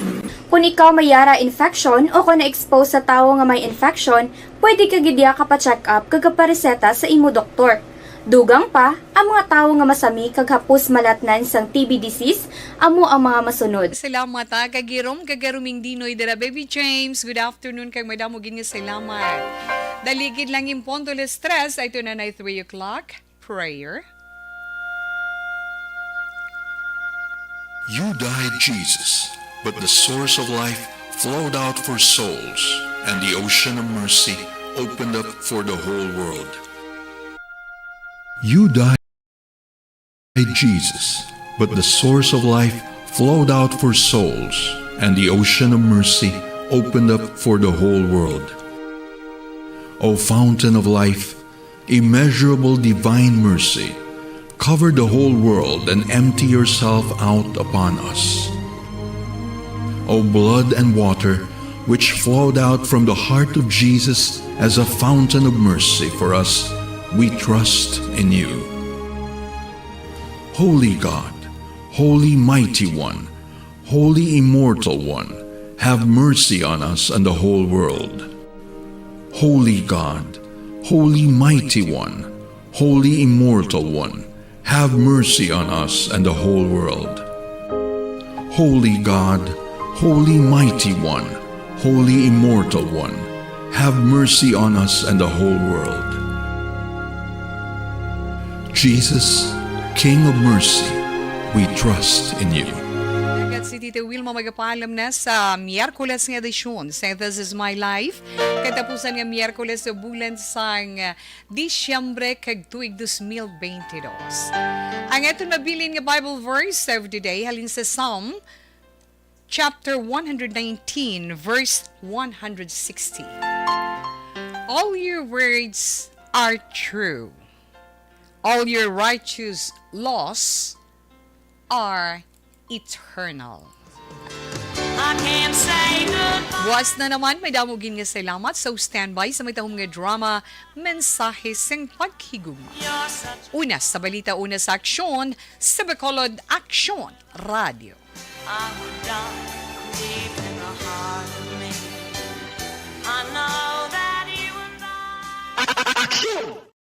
Kung ikaw may yara infection o kung na-expose sa tao nga may infection, pwede ka gidya kapacheck up kag kapareseta sa imo doktor. Dugang pa, ang mga tao nga masami kag hapos malatnan sang TB disease, amo ang mga masunod. Salamat kagirom kagaruming dinoy dira Baby James. Good afternoon kag madamo gid nga salamat. Daligid lang imponto le stress ay na 3 o'clock prayer. You died, Jesus, but the source of life flowed out for souls, and the ocean of mercy opened up for the whole world. You died, Jesus, but the source of life flowed out for souls, and the ocean of mercy opened up for the whole world. O fountain of life, immeasurable divine mercy, cover the whole world and empty yourself out upon us. O blood and water, which flowed out from the heart of Jesus as a fountain of mercy for us, we trust in you. Holy God, Holy Mighty One, Holy Immortal One, have mercy on us and the whole world. Holy God, Holy Mighty One, Holy Immortal One, have mercy on us and the whole world. Holy God, Holy Mighty One, Holy Immortal One, have mercy on us and the whole world. Jesus, King of mercy, we trust in you. Si Tito Wilma magapaalam na sa Miyerkules nga edisyon sa This Is My Life. Katapusan nga Miyerkules sa bulan sang Disyembre kag tuig 2022. Ang etong mabilin nga Bible verse of today halin sa Psalm chapter 119 verse 160. All your words are true. All your righteous laws are eternal. Buwas na naman, may damogin nga salamat sa standby sa may tahong nga drama Mensahe sing Paghigugma. Una sa balita, una sa aksyon sa Bacolod Aksyon Radio. Aksyon!